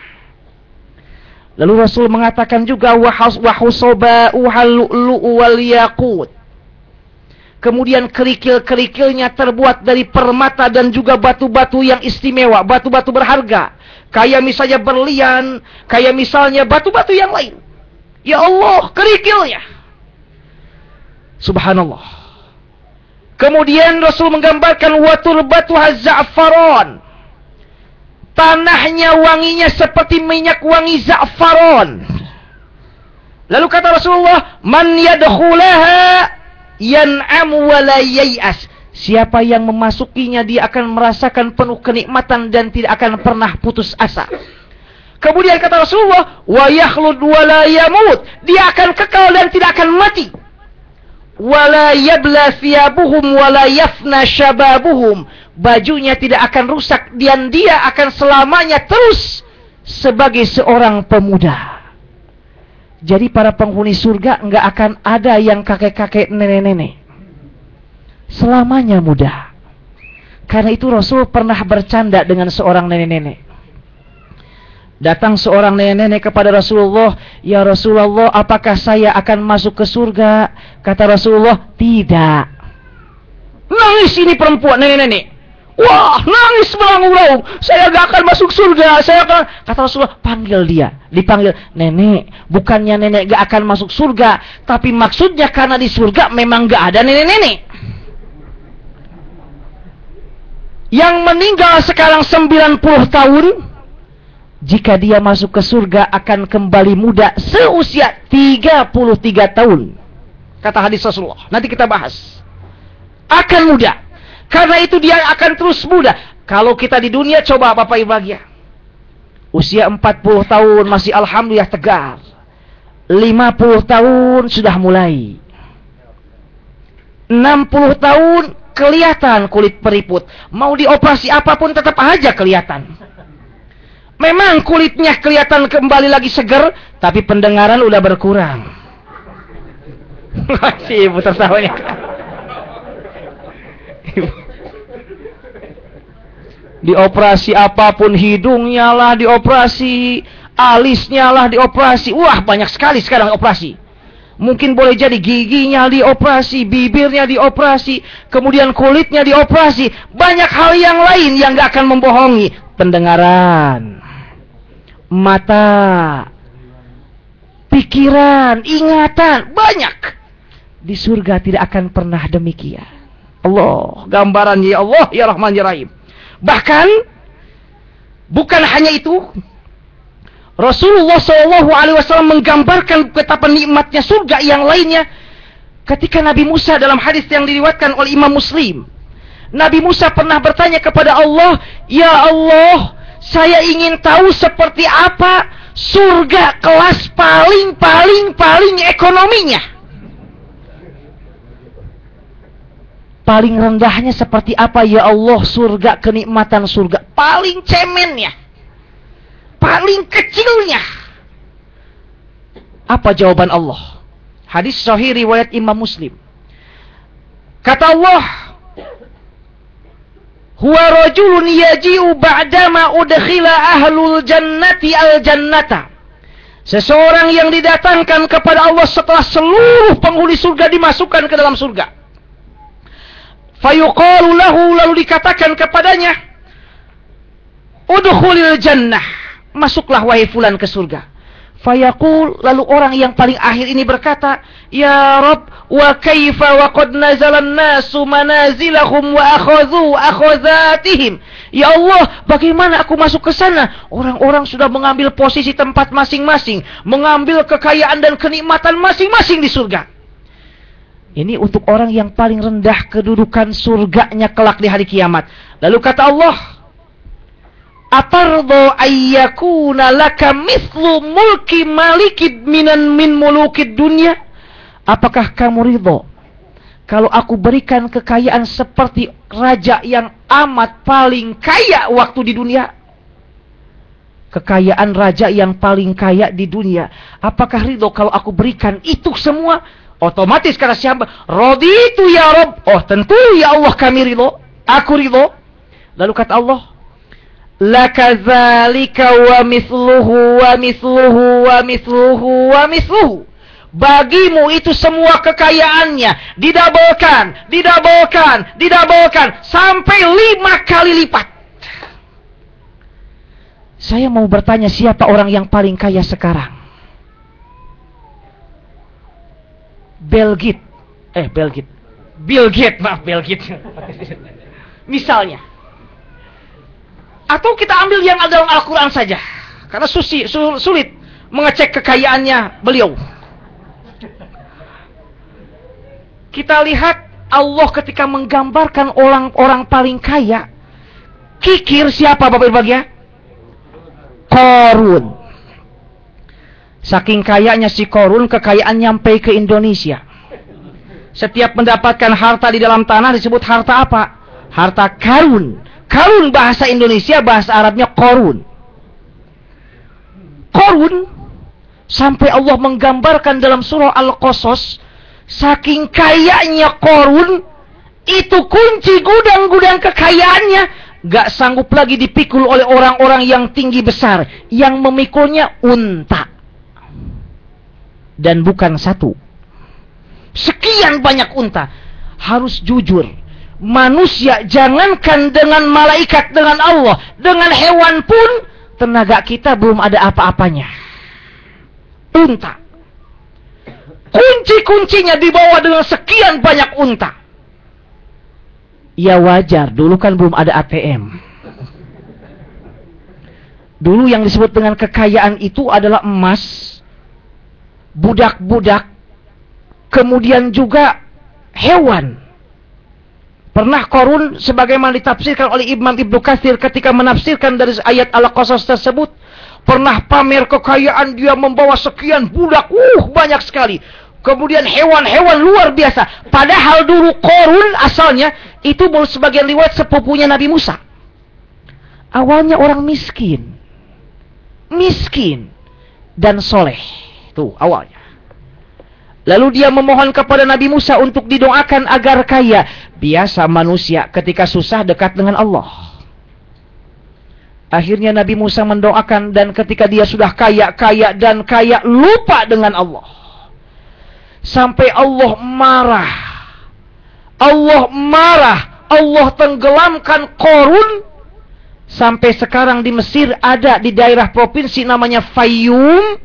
Lalu Rasul mengatakan juga wahusoba'uhal lu'lu'u wal yaqut. Kemudian kerikil-kerikilnya terbuat dari permata dan juga batu-batu yang istimewa, batu-batu berharga. Kayak misalnya berlian, kayak misalnya batu-batu yang lain. Ya Allah, kerikilnya. Subhanallah. Kemudian Rasul menggambarkan waturbatuha za'faron. Tanahnya wanginya seperti minyak wangi za'faron. Lalu kata Rasulullah, man yadkhulaha yan'amu wa la yai'as. Siapa yang memasukinya dia akan merasakan penuh kenikmatan dan tidak akan pernah putus asa. Kemudian kata Rasulullah, wa yakhlud wa la yamut. Dia akan kekal dan tidak akan mati. Wa la yabla thiyabuhum wa la yafna shababuhum. Bajunya tidak akan rusak dan dia akan selamanya terus sebagai seorang pemuda. Jadi para penghuni surga enggak akan ada yang kakek-kakek, nenek-nenek. Selamanya muda. Karena itu Rasul pernah bercanda dengan seorang nenek-nenek. Datang seorang nenek-nenek kepada Rasulullah, "Ya Rasulullah, apakah saya akan masuk ke surga?" Kata Rasulullah, "Tidak." Nangis ini perempuan nenek-nenek. Wah, nangis melangung-langung. "Saya gak akan masuk surga. Kata Rasulullah, "Panggil dia." Dipanggil, "Nenek, bukannya nenek gak akan masuk surga, tapi maksudnya karena di surga memang gak ada nenek-nenek. Yang meninggal sekarang 90 tahun, jika dia masuk ke surga akan kembali muda seusia 33 tahun. Kata hadis Rasulullah. Nanti kita bahas. Akan muda. Karena itu dia akan terus muda. Kalau kita di dunia, coba Bapak Ibu bahagia. Usia 40 tahun masih alhamdulillah tegar. 50 tahun sudah mulai. 60 tahun kelihatan kulit periput. Mau dioperasi apapun tetap aja kelihatan. Memang kulitnya kelihatan kembali lagi seger, tapi pendengaran udah berkurang. Masih ibu tertawanya. Dioperasi apapun, hidungnya lah dioperasi, alisnya lah dioperasi. Wah, banyak sekali sekarang operasi. Mungkin boleh jadi giginya dioperasi, bibirnya dioperasi, kemudian kulitnya dioperasi. Banyak hal yang lain yang gak akan membohongi. Pendengaran, mata, pikiran, ingatan, banyak. Di surga tidak akan pernah demikian. Allah, gambaran ya Allah, ya Rahman ya Rahim. Bahkan bukan hanya itu, Rasulullah SAW menggambarkan betapa nikmatnya surga yang lainnya. Ketika Nabi Musa dalam hadis yang diriwayatkan oleh Imam Muslim, Nabi Musa pernah bertanya kepada Allah, "Ya Allah, saya ingin tahu seperti apa surga kelas paling ekonominya. Paling rendahnya seperti apa ya Allah surga, kenikmatan surga. Paling cemennya, paling kecilnya." Apa jawaban Allah? Hadis sahih riwayat Imam Muslim. Kata Allah, "Huwa rajulun yaji'u ba'dama udkhila ahlul jannati al-jannata." Seseorang yang didatangkan kepada Allah setelah seluruh penghuni surga dimasukkan ke dalam surga. Fayuqalu lahu, lalu dikatakan kepadanya, "Udkhulil jannah." Masuklah wahai fulan ke surga. Fayaqul, lalu orang yang paling akhir ini berkata, "Ya Rabb, wa kaifa wa qad nazalan nasu manazilahum wa akhadhu akhazatihim." Ya Allah, bagaimana aku masuk ke sana? Orang-orang sudah mengambil posisi tempat masing-masing, mengambil kekayaan dan kenikmatan masing-masing di surga. Ini untuk orang yang paling rendah kedudukan surganya kelak di hari kiamat. Lalu kata Allah, "Atardo ayyakuna laka mithlu mulki malikid min mulukid dunya?" Apakah kamu ridho kalau aku berikan kekayaan seperti raja yang amat paling kaya waktu di dunia? Kekayaan raja yang paling kaya di dunia. Apakah ridho kalau aku berikan itu semua? Otomatis kata siapa? "Raditu ya Rabb." Oh, tentu ya Allah kami ridho. Aku ridho. Lalu kata Allah, "Lakadzalika wa mithluhu wa mithluhu wa mithluhu wa mithluhu." Bagimu itu semua kekayaannya didabelkan sampai 5 kali lipat. Saya mau bertanya, siapa orang yang paling kaya sekarang? Bill Gates. Misalnya. Atau kita ambil yang ada dalam Al-Quran saja. Karena sulit mengecek kekayaannya beliau. Kita lihat Allah ketika menggambarkan orang-orang paling kaya, kikir siapa Bapak Ibu ya? Qarun. Saking kayanya si Qarun, kekayaan nyampe ke Indonesia. Setiap mendapatkan harta di dalam tanah disebut harta apa? Harta karun. Karun bahasa Indonesia, bahasa Arabnya Qarun. Qarun sampai Allah menggambarkan dalam surah Al-Qasas, saking kayanya Qarun, itu kunci gudang-gudang kekayaannya gak sanggup lagi dipikul oleh orang-orang yang tinggi besar. Yang memikulnya unta. Dan bukan satu. Sekian banyak unta. Harus jujur, manusia, jangankan dengan malaikat, dengan Allah, dengan hewan pun, tenaga kita belum ada apa-apanya. Unta. Kunci-kuncinya dibawa dengan sekian banyak unta. Ya wajar, dulu kan belum ada ATM. Dulu yang disebut dengan kekayaan itu adalah emas, budak-budak, kemudian juga hewan. Pernah Qarun sebagaimana ditafsirkan oleh Imam Ibnu Katsir ketika menafsirkan dari ayat Al-Qasas tersebut, pernah pamer kekayaan, dia membawa sekian budak, banyak sekali. Kemudian hewan-hewan luar biasa. Padahal dulu Qarun asalnya itu sebagian riwayat sepupunya Nabi Musa. Awalnya orang miskin. Miskin dan soleh. Itu awalnya. Lalu dia memohon kepada Nabi Musa untuk didoakan agar kaya. Biasa manusia ketika susah dekat dengan Allah. Akhirnya Nabi Musa mendoakan, dan ketika dia sudah kaya lupa dengan Allah. Sampai Allah marah. Allah tenggelamkan Qarun. Sampai sekarang di Mesir ada di daerah provinsi namanya Fayyum,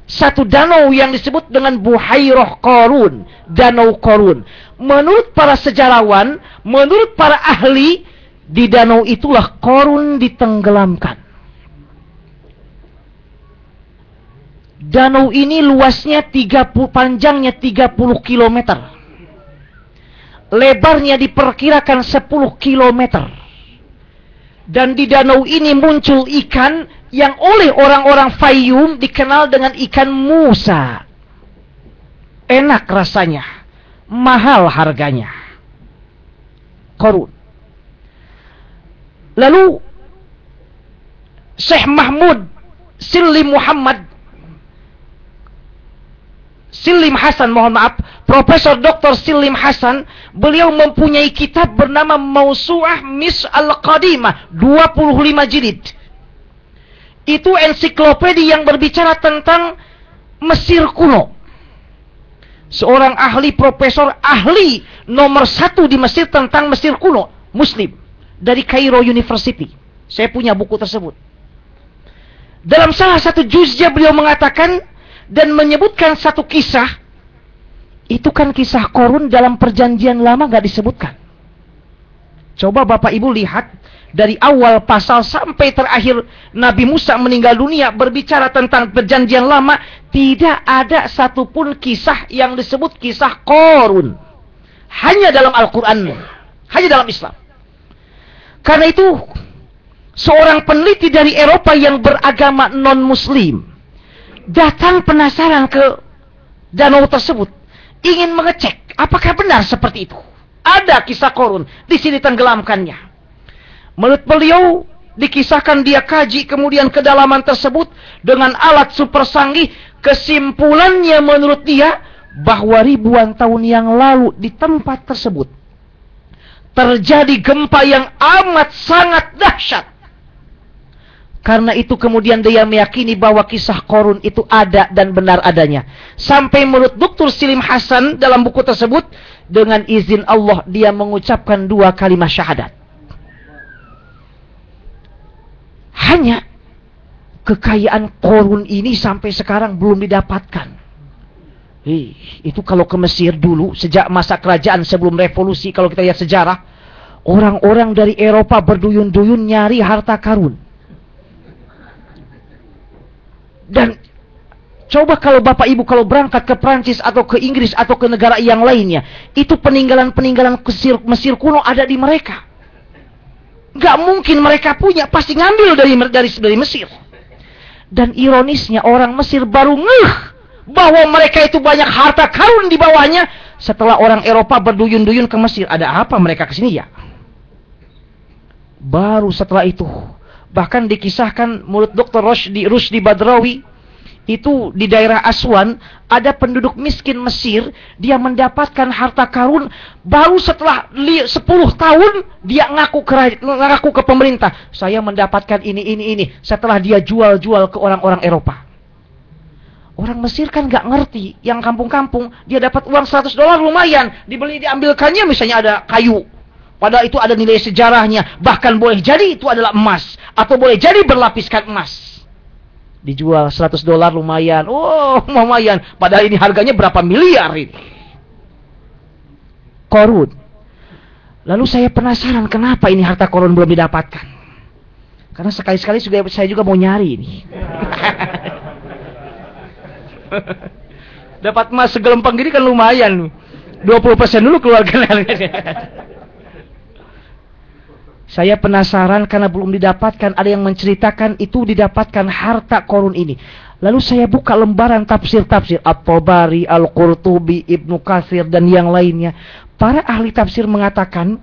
satu danau yang disebut dengan Buhairah Qarun, Danau Qarun. Menurut para sejarawan, menurut para ahli, di danau itulah Qarun ditenggelamkan. Danau ini luasnya panjangnya 30 km. Lebarnya diperkirakan 10 km. Dan di danau ini muncul ikan yang oleh orang-orang Fayyum dikenal dengan ikan Musa. Enak rasanya, mahal harganya. Qarun. Lalu Syekh Mahmud Silim Hasan, Profesor Dr. Silim Hasan, beliau mempunyai kitab bernama Mausu'ah Mis Al-Qadimah, 25 jilid. Itu ensiklopedi yang berbicara tentang Mesir kuno. Seorang ahli, profesor ahli nomor 1 di Mesir tentang Mesir kuno, Muslim, dari Cairo University. Saya punya buku tersebut. Dalam salah satu juznya beliau mengatakan dan menyebutkan satu kisah. Itu kan kisah Qarun dalam perjanjian lama gak disebutkan. Coba Bapak Ibu lihat dari awal pasal sampai terakhir Nabi Musa meninggal dunia berbicara tentang perjanjian lama, tidak ada satupun kisah yang disebut kisah Qarun. Hanya dalam Al-Quran, hanya dalam Islam. Karena itu seorang peneliti dari Eropa yang beragama non-muslim datang penasaran ke danau tersebut, ingin mengecek apakah benar seperti itu. Ada kisah Qarun, di sini tenggelamkannya. Menurut beliau, dikisahkan dia kaji kemudian kedalaman tersebut dengan alat super canggih. Kesimpulannya menurut dia bahwa ribuan tahun yang lalu di tempat tersebut terjadi gempa yang amat sangat dahsyat. Karena itu kemudian dia meyakini bahwa kisah Qarun itu ada dan benar adanya. Sampai menurut Dr. Silim Hasan dalam buku tersebut, dengan izin Allah dia mengucapkan 2 kalimat syahadat. Hanya kekayaan Qarun ini sampai sekarang belum didapatkan. Itu kalau ke Mesir dulu, sejak masa kerajaan sebelum revolusi, kalau kita lihat sejarah, orang-orang dari Eropa berduyun-duyun nyari harta karun. Dan Coba kalau Bapak Ibu kalau berangkat ke Prancis atau ke Inggris atau ke negara yang lainnya, itu peninggalan-peninggalan Mesir kuno ada di mereka. Gak mungkin mereka punya, pasti ngambil dari Mesir. Dan ironisnya orang Mesir baru ngeh bahwa mereka itu banyak harta karun di bawahnya setelah orang Eropa berduyun-duyun ke Mesir. Ada apa mereka ke sini ya? Baru setelah itu, bahkan dikisahkan menurut Dr. Rusdi Badrawi, itu di daerah Aswan ada penduduk miskin Mesir, dia mendapatkan harta karun baru setelah 10 tahun dia ngaku ke pemerintah, saya mendapatkan ini setelah dia jual-jual ke orang-orang Eropa. Orang Mesir kan gak ngerti, yang kampung-kampung dia dapat uang $100 lumayan, diambilkannya misalnya ada kayu, padahal itu ada nilai sejarahnya, bahkan boleh jadi itu adalah emas atau boleh jadi berlapiskan emas. Dijual $100 lumayan. Oh, lumayan. Padahal ini harganya berapa miliar ini. Korun. Lalu saya penasaran kenapa ini harta korun belum didapatkan. Karena sekali-sekali saya juga mau nyari ini. Dapat emas segelempang gini kan lumayan. 20% dulu keluarkan. Saya penasaran karena belum didapatkan. Ada yang menceritakan itu didapatkan harta korun ini. Lalu saya buka lembaran tafsir-tafsir At-Tabari, Al-Qurtubi, Ibnu Katsir dan yang lainnya. Para ahli tafsir mengatakan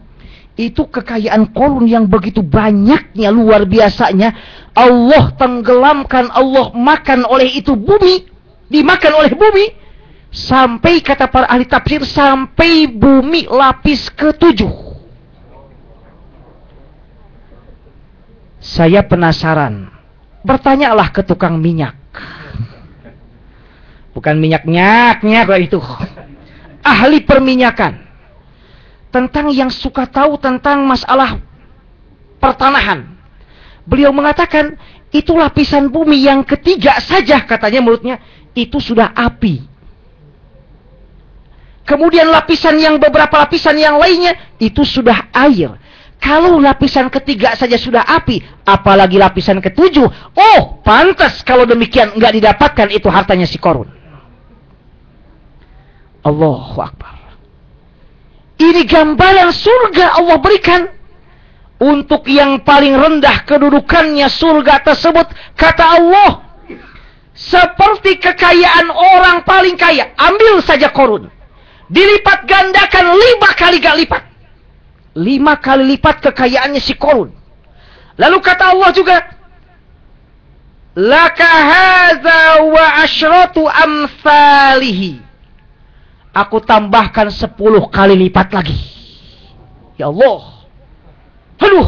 itu kekayaan korun yang begitu banyaknya, luar biasanya. Allah tenggelamkan, Allah makan oleh itu bumi, dimakan oleh bumi. Sampai kata para ahli tafsir, sampai bumi lapis ke-7. Saya penasaran. Bertanyalah ke tukang minyak. Bukan minyak-nyak itu. Ahli perminyakan. Tentang yang suka tahu tentang masalah pertanahan. Beliau mengatakan, itu lapisan bumi yang ketiga saja katanya menurutnya, itu sudah api. Kemudian beberapa lapisan yang lainnya, itu sudah air. Kalau lapisan ketiga saja sudah api, apalagi lapisan ketujuh. Oh, pantas kalau demikian nggak didapatkan itu hartanya si korun. Allahu Akbar. Ini gambaran surga Allah berikan. Untuk yang paling rendah kedudukannya surga tersebut, kata Allah, seperti kekayaan orang paling kaya. Ambil saja korun. Dilipat gandakan 5 kali lipat. 5 kali lipat kekayaannya si korun. Lalu kata Allah juga, laka hadza wa asyratu amsalihi. Aku tambahkan 10 kali lipat lagi. Ya Allah. Aduh.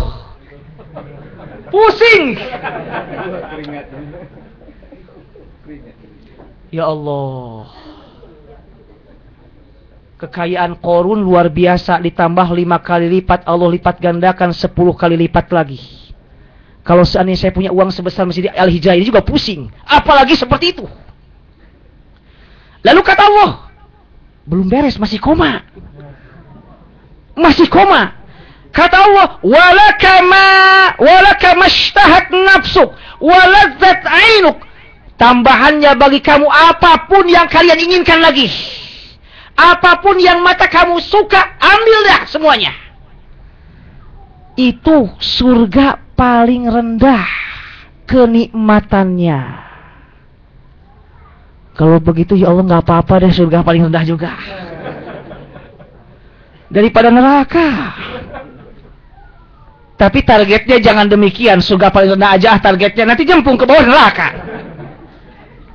Pusing. Ya Allah. Kekayaan korun luar biasa, ditambah 5 kali lipat, Allah lipat gandakan 10 kali lipat lagi. Kalau seandainya saya punya uang sebesar Masjid Al-Hijrah ini juga pusing. Apalagi seperti itu. Lalu kata Allah, belum beres, masih koma. Masih koma. Kata Allah, walaka mashtahat nafsuk, waladzat ainuk. Tambahannya bagi kamu apapun yang kalian inginkan lagi. Apapun yang mata kamu suka, ambil dah semuanya. Itu surga paling rendah kenikmatannya. Kalau begitu ya Allah, gak apa-apa deh surga paling rendah juga. Daripada neraka. Tapi targetnya jangan demikian, surga paling rendah aja targetnya, nanti jempung ke bawah neraka.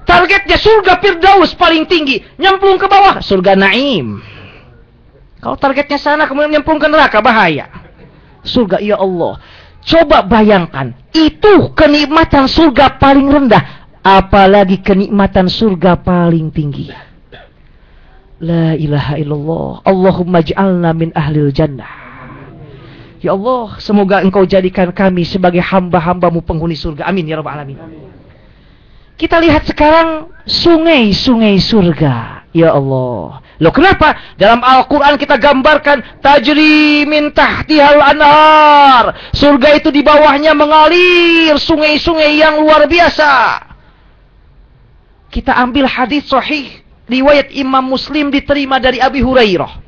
Targetnya surga Firdaus paling tinggi, nyemplung ke bawah surga Naim. Kalau targetnya sana kemudian nyemplung ke neraka, bahaya. Surga, ya Allah, coba bayangkan, itu kenikmatan surga paling rendah, apalagi kenikmatan surga paling tinggi. La ilaha illallah. Allahumma ij'alna min ahlil jannah. Ya Allah, semoga Engkau jadikan kami sebagai hamba-hambamu penghuni surga. Amin ya rabbal alamin. Kita lihat sekarang sungai-sungai surga. Ya Allah. Loh kenapa? Dalam Al-Quran kita gambarkan tajri min tahtihal anhar. Surga itu di bawahnya mengalir sungai-sungai yang luar biasa. Kita ambil hadis sahih riwayat Imam Muslim diterima dari Abi Hurairah.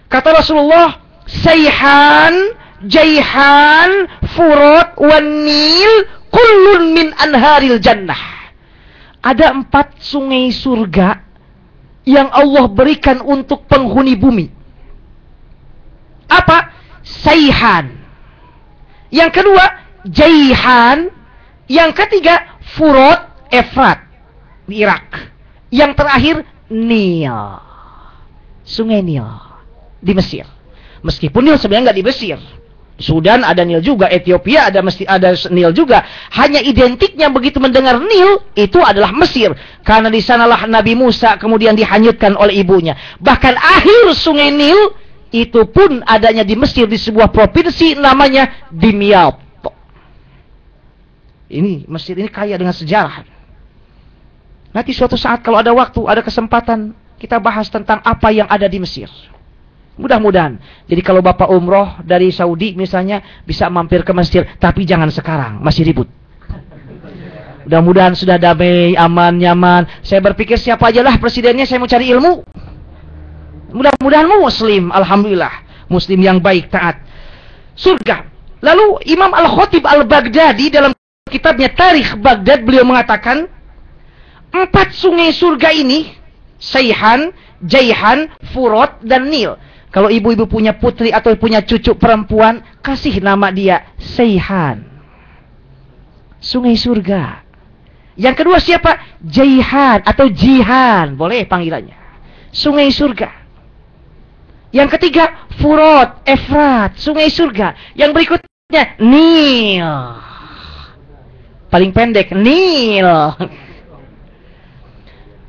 Kata Rasulullah, sayhan, jayhan, furat, wan nil, kullun min anharil jannah. Ada 4 sungai surga yang Allah berikan untuk penghuni bumi. Apa? Sayhan. Yang kedua, jayhan. Yang ketiga, furat, Efrat di Irak. Yang terakhir, Nil. Sungai Nil di Mesir. Meskipun Nil sebenarnya nggak di Mesir. Sudan ada Nil juga, Ethiopia ada Nil juga. Hanya identiknya begitu mendengar Nil itu adalah Mesir, karena di sanalah Nabi Musa kemudian dihanyutkan oleh ibunya. Bahkan akhir sungai Nil itu pun adanya di Mesir, di sebuah provinsi namanya Dimyat. Ini Mesir ini kaya dengan sejarah. Nanti suatu saat kalau ada waktu, ada kesempatan, kita bahas tentang apa yang ada di Mesir. Mudah-mudahan. Jadi kalau Bapak umroh dari Saudi misalnya, bisa mampir ke Mesir. Tapi jangan sekarang, masih ribut. Mudah-mudahan sudah damai, aman, nyaman. Saya berpikir siapa aja lah presidennya, saya mau cari ilmu. Mudah-mudahan Muslim, Alhamdulillah. Muslim yang baik, taat. Surga. Lalu Imam Al-Khatib Al-Baghdadi dalam kitabnya Tarikh Baghdad, beliau mengatakan, 4 sungai surga ini, Sayhan, Jayhan, Furat, dan Nil. Kalau ibu-ibu punya putri atau punya cucu perempuan, kasih nama dia Sayhan. Sungai surga. Yang kedua siapa? Jayhan atau Jihan. Boleh panggilannya. Sungai surga. Yang ketiga, Furat, Efrat. Sungai surga. Yang berikutnya, Nil. Paling pendek, Nil.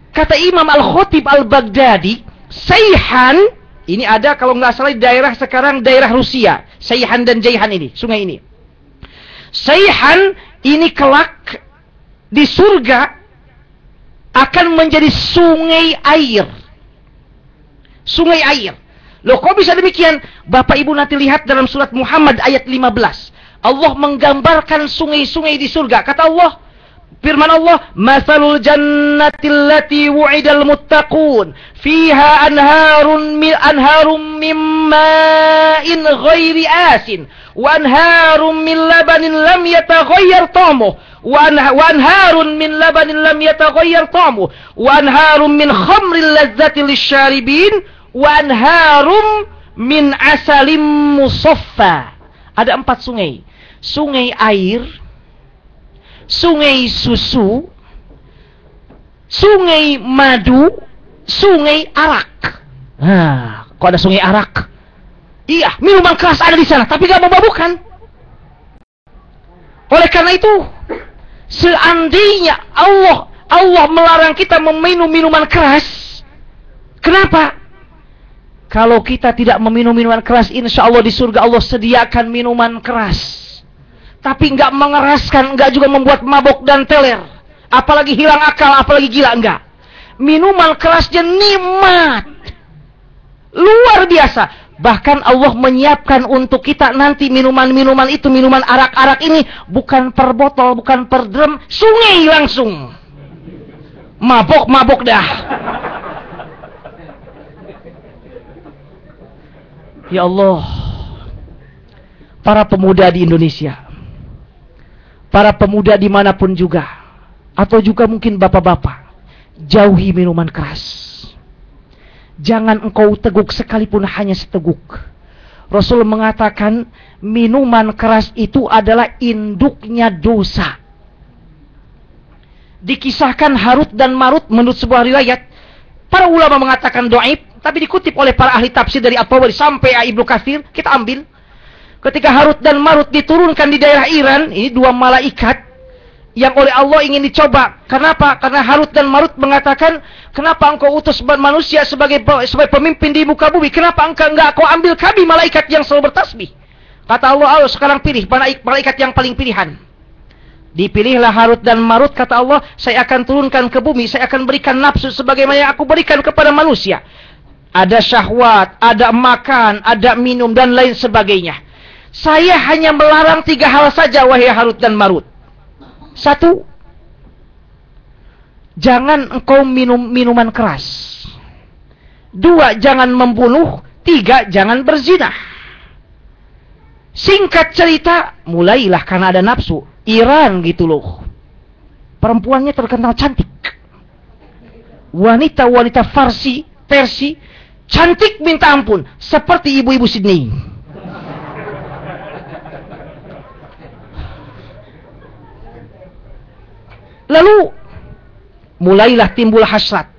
Kata Imam Al-Khatib Al-Baghdadi, Sayhan, ini ada kalau nggak salah di daerah sekarang, daerah Rusia. Sayhan dan Jayhan ini, sungai ini. Sayhan ini kelak di surga akan menjadi sungai air. Sungai air. Loh, kok bisa demikian? Bapak Ibu nanti lihat dalam surat Muhammad ayat 15. Allah menggambarkan sungai-sungai di surga. Kata Allah, firman Allah, "Matsalul jannati allati wu'idal muttaqun, fiha anharun min ma'in ghairi asin, wa anharun min labanin lam yataghayyar ta'muhu, wa anharun min labanin lam yataghayyar ta'muhu, wa anharun min khamrin lazzatin lisyaribin, wa anharun min asalim musaffa." Ada 4 sungai. Sungai air, sungai susu, sungai madu, sungai arak. Nah, kok ada sungai arak? Iya, minuman keras ada di sana, tapi gak memabukkan. Oleh karena itu, seandainya Allah melarang kita meminum minuman keras, kenapa? Kalau kita tidak meminum minuman keras, insya Allah di surga Allah sediakan minuman keras. Tapi enggak mengeraskan, enggak juga membuat mabok dan teler. Apalagi hilang akal, apalagi gila, enggak. Minuman kerasnya nikmat. Luar biasa. Bahkan Allah menyiapkan untuk kita nanti minuman-minuman itu, minuman arak-arak ini, bukan per botol, bukan per drum, sungai langsung. Mabok-mabok dah. Ya Allah, para pemuda di Indonesia, para pemuda dimanapun juga, atau juga mungkin bapak-bapak, jauhi minuman keras. Jangan engkau teguk sekalipun hanya seteguk. Rasul mengatakan minuman keras itu adalah induknya dosa. Dikisahkan Harut dan Marut menurut sebuah riwayat. Para ulama mengatakan dhaif, tapi dikutip oleh para ahli tafsir dari At-Tabari sampai Ibnu Katsir, kita ambil. Ketika Harut dan Marut diturunkan di daerah Iran, ini 2 malaikat yang oleh Allah ingin dicoba. Kenapa? Karena Harut dan Marut mengatakan, kenapa engkau utus manusia sebagai pemimpin di muka bumi? Kenapa enggak kau ambil kami malaikat yang selalu bertasbih? Kata Allah, sekarang pilih malaikat yang paling pilihan. Dipilihlah Harut dan Marut, kata Allah, saya akan turunkan ke bumi, saya akan berikan nafsu sebagaimana yang aku berikan kepada manusia. Ada syahwat, ada makan, ada minum, dan lain sebagainya. Saya hanya melarang 3 hal saja, wahai Harut dan Marut. 1, jangan engkau minum minuman keras. 2, jangan membunuh. 3, jangan berzina. Singkat cerita, mulailah karena ada nafsu. Iran gitu loh. Perempuannya terkenal cantik. Wanita-wanita Persi, cantik minta ampun. Seperti ibu-ibu Sydney. Lalu, mulailah timbul hasrat.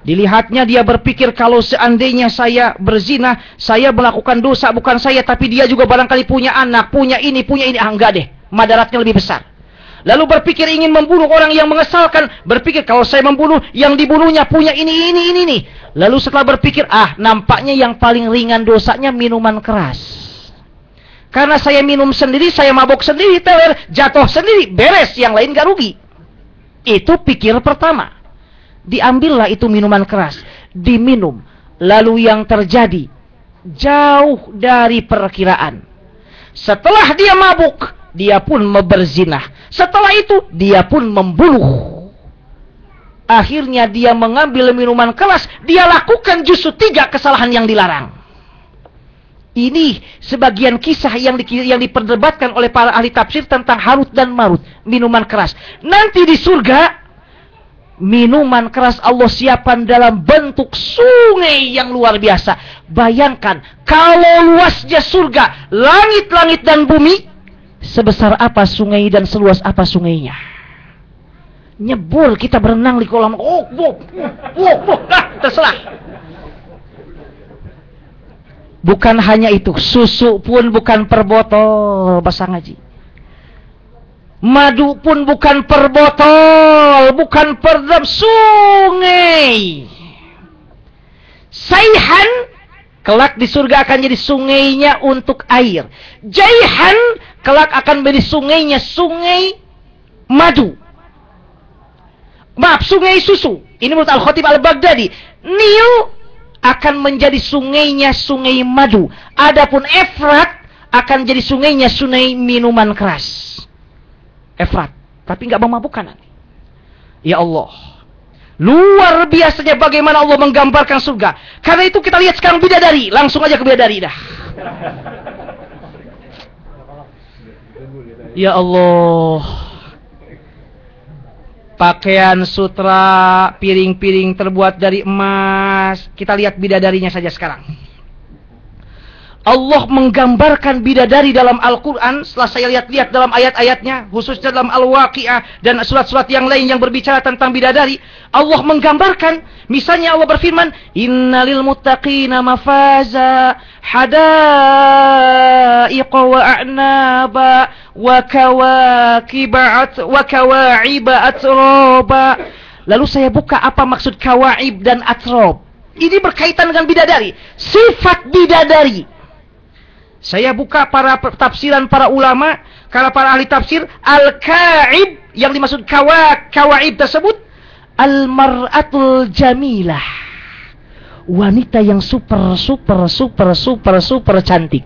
Dilihatnya dia berpikir kalau seandainya saya berzina, saya melakukan dosa bukan saya, tapi dia juga barangkali punya anak, punya ini. Enggak deh, madaratnya lebih besar. Lalu berpikir ingin membunuh orang yang mengesalkan, berpikir kalau saya membunuh, yang dibunuhnya punya ini. Lalu setelah berpikir, nampaknya yang paling ringan dosanya minuman keras. Karena saya minum sendiri, saya mabok sendiri, jatuh sendiri, beres, yang lain gak rugi. Itu pikir pertama. Diambillah itu minuman keras, diminum. Lalu yang terjadi jauh dari perkiraan. Setelah dia mabuk, dia pun berzinah. Setelah itu, dia pun membunuh. Akhirnya dia mengambil minuman keras, dia lakukan justru 3 kesalahan yang dilarang. Ini sebagian kisah yang diperdebatkan oleh para ahli tafsir tentang Harut dan Marut, minuman keras. Nanti di surga, minuman keras Allah siapkan dalam bentuk sungai yang luar biasa. Bayangkan, kalau luasnya surga, langit-langit dan bumi, sebesar apa sungai dan seluas apa sungainya. Nyebur kita berenang di kolam. Terserah. Bukan hanya itu, susu pun bukan per botol, bahasa ngaji. Madu pun bukan per botol, bukan per drum, sungai. Saihan, kelak di surga akan jadi sungainya untuk air. Jaihan, kelak akan menjadi sungainya, sungai madu. Maaf, sungai susu. Ini menurut Al-Khatib Al-Baghdadi. Nil akan menjadi sungainya, sungai madu. Adapun Efrat akan jadi sungainya, sungai minuman keras. Efrat, tapi nggak memabukkan. Ya Allah, luar biasanya bagaimana Allah menggambarkan surga. Karena itu kita lihat sekarang bidadari, langsung aja ke bidadari dah. Ya Allah, pakaian sutra, piring-piring terbuat dari emas. Kita lihat bidadarinya saja sekarang. Allah menggambarkan bidadari dalam Al-Quran. Setelah saya lihat-lihat dalam ayat-ayatnya, khususnya dalam Al-Waqi'ah dan surat-surat yang lain yang berbicara tentang bidadari, Allah menggambarkan. Misalnya Allah berfirman, innalil muttaqina mafaza hadaiqa wa a'naba wa kawa'iba atroba. Lalu saya buka apa maksud kawaib dan atrob. Ini berkaitan dengan bidadari, sifat bidadari. Saya buka para tafsiran para ulama, para ahli tafsir. Al-Ka'ib, yang dimaksud kawaib tersebut, al-mar'atul jamilah, wanita yang super cantik.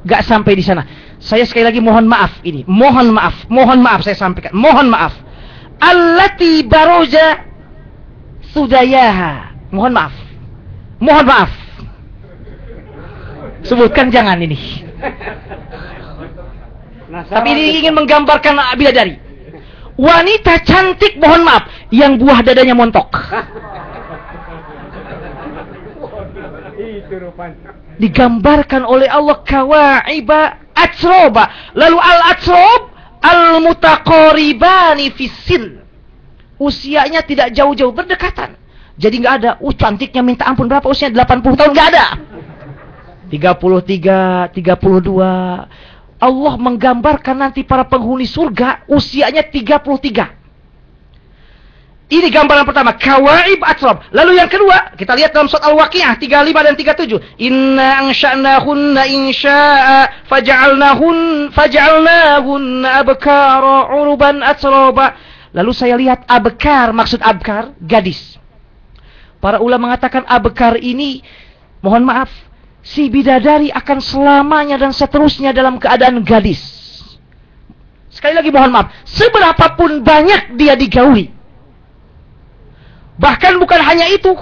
Gak sampai di sana. Saya sekali lagi mohon maaf ini. Mohon maaf saya sampaikan. Mohon maaf. Allati baroja sudayaha. Mohon maaf. Sebutkan jangan ini. Tapi ini ingin menggambarkan bidadari. Wanita cantik, mohon maaf, yang buah dadanya montok. Digambarkan oleh Allah kawaiba atroba. Lalu al-atrob al-mutaqaribani fisin. Usianya tidak jauh-jauh, berdekatan. Jadi nggak ada, cantiknya minta ampun, berapa usianya? 80 tahun, nggak ada. 33, 32. Allah menggambarkan nanti para penghuni surga usianya 33. Ini gambaran pertama, kawaib atrab. Lalu yang kedua, kita lihat dalam surat Al-Waqi'ah 35 dan 37. Inna ansha'nahunna insya'a faj'alnahunna abkara uruban atraba. Lalu saya lihat abkar, maksud abkar, gadis. Para ulama mengatakan abkar ini, mohon maaf, si bidadari akan selamanya dan seterusnya dalam keadaan gadis. Sekali lagi mohon maaf, seberapapun banyak dia digauli. Bahkan bukan hanya itu,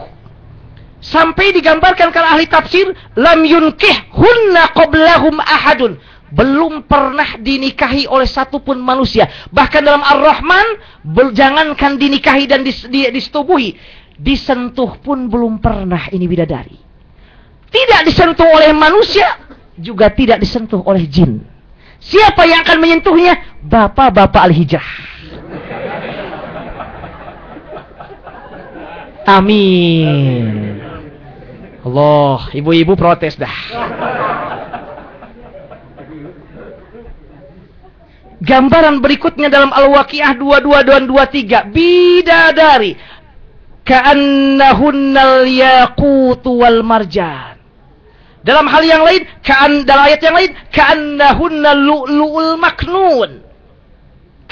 sampai digambarkan kalau ahli tafsir, lam yunkihhunna qablahum ahadun, belum pernah dinikahi oleh satupun manusia. Bahkan dalam Ar-Rahman, jangankan dinikahi dan disetubuhi, disentuh pun belum pernah ini bidadari. Tidak disentuh oleh manusia, juga tidak disentuh oleh jin. Siapa yang akan menyentuhnya? Bapak-bapak al-hijrah. Amin. Allah, ibu-ibu protes dah. Gambaran berikutnya dalam Al-Waqiah 22 dan 23. Bidadari ka'annahunnal yaqutu wal marjan. Dalam hal yang lain, dalam ayat yang lain, ka'annahunnal lu'lu'ul maknun.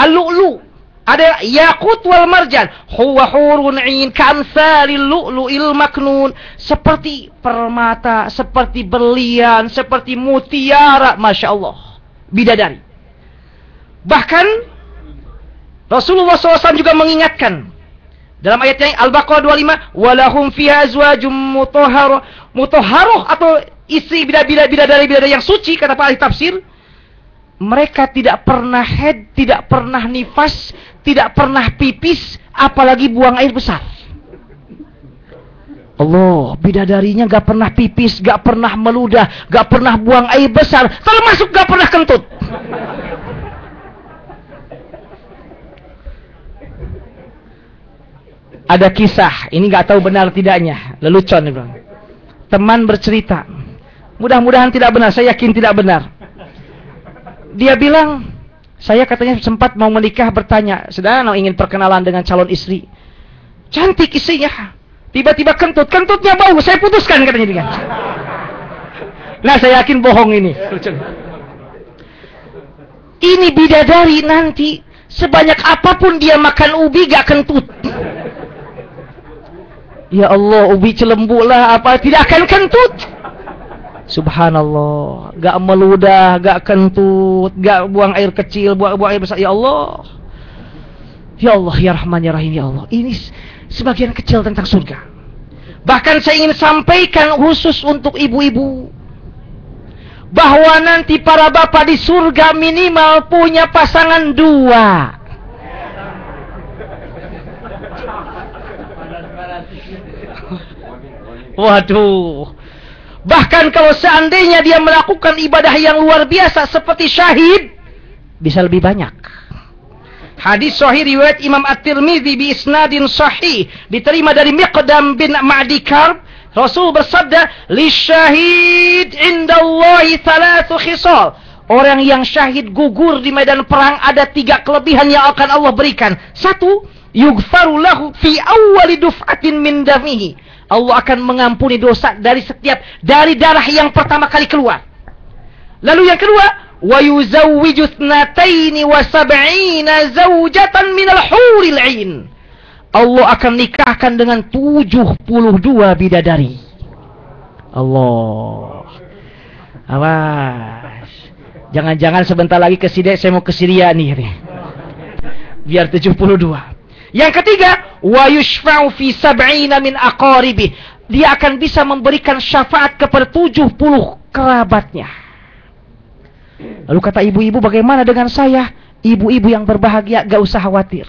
Al-lu'lu'. Ada yaqut wal marjan. Huwa hurun 'ain ka'amsalil lu'lu'il maknun. Seperti permata, seperti berlian, seperti mutiara. Masya Allah. Bidadari. Bahkan Rasulullah SAW juga mengingatkan dalam ayatnya Al-Baqarah 25, walahum fiha azwajum mutahharoh atau istri bidadari yang suci, kata para ahli tafsir. Mereka tidak pernah haid, tidak pernah nifas, tidak pernah pipis, apalagi buang air besar. Allah, bidadarinya gak pernah pipis, gak pernah meludah, gak pernah buang air besar, termasuk gak pernah kentut. Ada kisah, ini gak tahu benar tidaknya, lelucon nih bang. Teman bercerita, mudah-mudahan tidak benar, saya yakin tidak benar. Dia bilang, saya katanya sempat mau menikah, bertanya, saudara ingin perkenalan dengan calon istri. Cantik istrinya, tiba-tiba kentutnya bau, saya putuskan katanya dia. Nah, saya yakin bohong ini. Ini bidadari nanti, sebanyak apapun dia makan ubi gak kentut. Ya Allah, ubi celembu lah, apa tidak akan kentut. Subhanallah, gak meludah, gak kentut, gak buang air kecil, buang air besar. Ya Allah, ya Allah, ya Rahman, ya Rahim, ya Allah. Ini sebagian kecil tentang surga. Bahkan saya ingin sampaikan khusus untuk ibu-ibu, bahwa nanti para bapak di surga minimal punya pasangan 2. Waduh. Bahkan kalau seandainya dia melakukan ibadah yang luar biasa seperti syahid, bisa lebih banyak. Hadis sahih riwayat Imam At-Tirmidzi bi isnadin sahih, diterima dari Miqdam bin Ma'di Karb. Rasul bersabda, "Lisyahid indallahi 3 khisal." Orang yang syahid gugur di medan perang ada 3 kelebihan yang akan Allah berikan. 1, yughfaru lahu fi awwali duf'atin min damihi. Allah akan mengampuni dosa dari darah yang pertama kali keluar. Lalu yang kedua, wa yuzawwiju 72 zawjatan minal huril 'ain. Allah akan nikahkan dengan 72 bidadari. Allah. Awas. Jangan-jangan sebentar lagi ke Sidek, saya mau ke Syria nih. Biar 72. Yang ketiga, wa yushfa'u fi 70 min aqaribih. Dia akan bisa memberikan syafaat kepada 70 kerabatnya. Lalu kata ibu-ibu, bagaimana dengan saya? Ibu-ibu yang berbahagia, gak usah khawatir.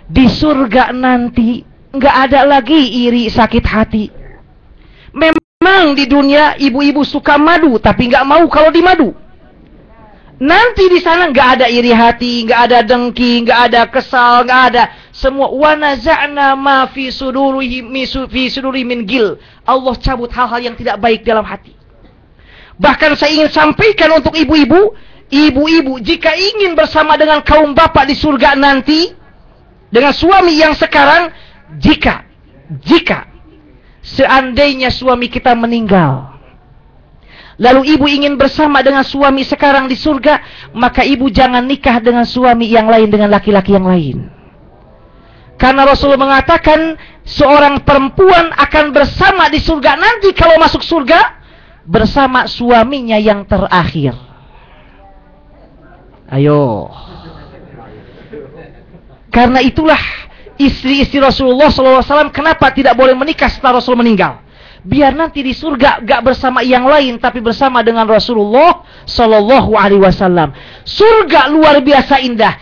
Di surga nanti gak ada lagi iri sakit hati. Memang di dunia ibu-ibu suka madu, tapi gak mau kalau dimadu. Nanti di sana nggak ada iri hati, nggak ada dengki, nggak ada kesal, nggak ada. Semua wa naza'na ma fi sudurihim min gil. Allah cabut hal-hal yang tidak baik dalam hati. Bahkan saya ingin sampaikan untuk ibu-ibu, jika ingin bersama dengan kaum bapak di surga nanti, dengan suami yang sekarang, jika seandainya suami kita meninggal, lalu ibu ingin bersama dengan suami sekarang di surga, maka ibu jangan nikah dengan suami yang lain, dengan laki-laki yang lain. Karena Rasul mengatakan seorang perempuan akan bersama di surga nanti kalau masuk surga bersama suaminya yang terakhir. Ayo, Karena itulah istri-istri Rasulullah SAW kenapa tidak boleh menikah setelah Rasul meninggal. Biar nanti di surga gak bersama yang lain, tapi bersama dengan Rasulullah SAW. Surga luar biasa indah.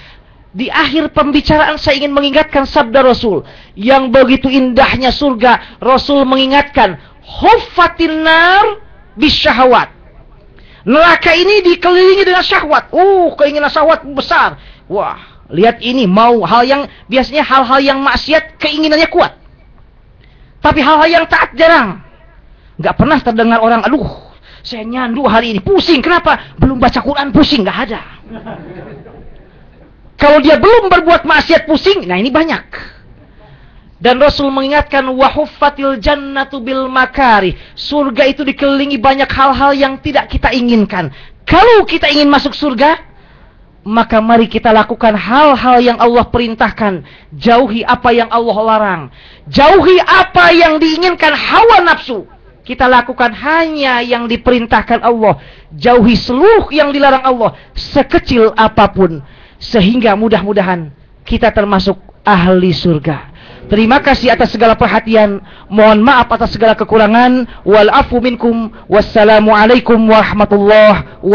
Di akhir pembicaraan saya ingin mengingatkan sabda Rasul yang begitu indahnya surga. Rasul mengingatkan, huffatin nar bisyahawat. Neraka ini dikelilingi dengan syahwat. Keinginan syahwat besar. Wah, lihat ini, mau hal yang biasanya hal-hal yang maksiat keinginannya kuat. Tapi hal-hal yang taat jarang. Gak pernah terdengar orang, aduh, saya nyandu hari ini, pusing. Kenapa? Belum baca Quran, pusing. Gak ada. Kalau dia belum berbuat maksiat, pusing. Nah, ini banyak. Dan Rasul mengingatkan, wahuffatil jannatu bil makari. Surga itu dikelilingi banyak hal-hal yang tidak kita inginkan. Kalau kita ingin masuk surga, maka mari kita lakukan hal-hal yang Allah perintahkan. Jauhi apa yang Allah larang. Jauhi apa yang diinginkan hawa nafsu. Kita lakukan hanya yang diperintahkan Allah. Jauhi seluruh yang dilarang Allah, sekecil apapun. Sehingga mudah-mudahan kita termasuk ahli surga. Terima kasih atas segala perhatian. Mohon maaf atas segala kekurangan. Wal afu minkum. Wassalamualaikum warahmatullahi wabarakatuh.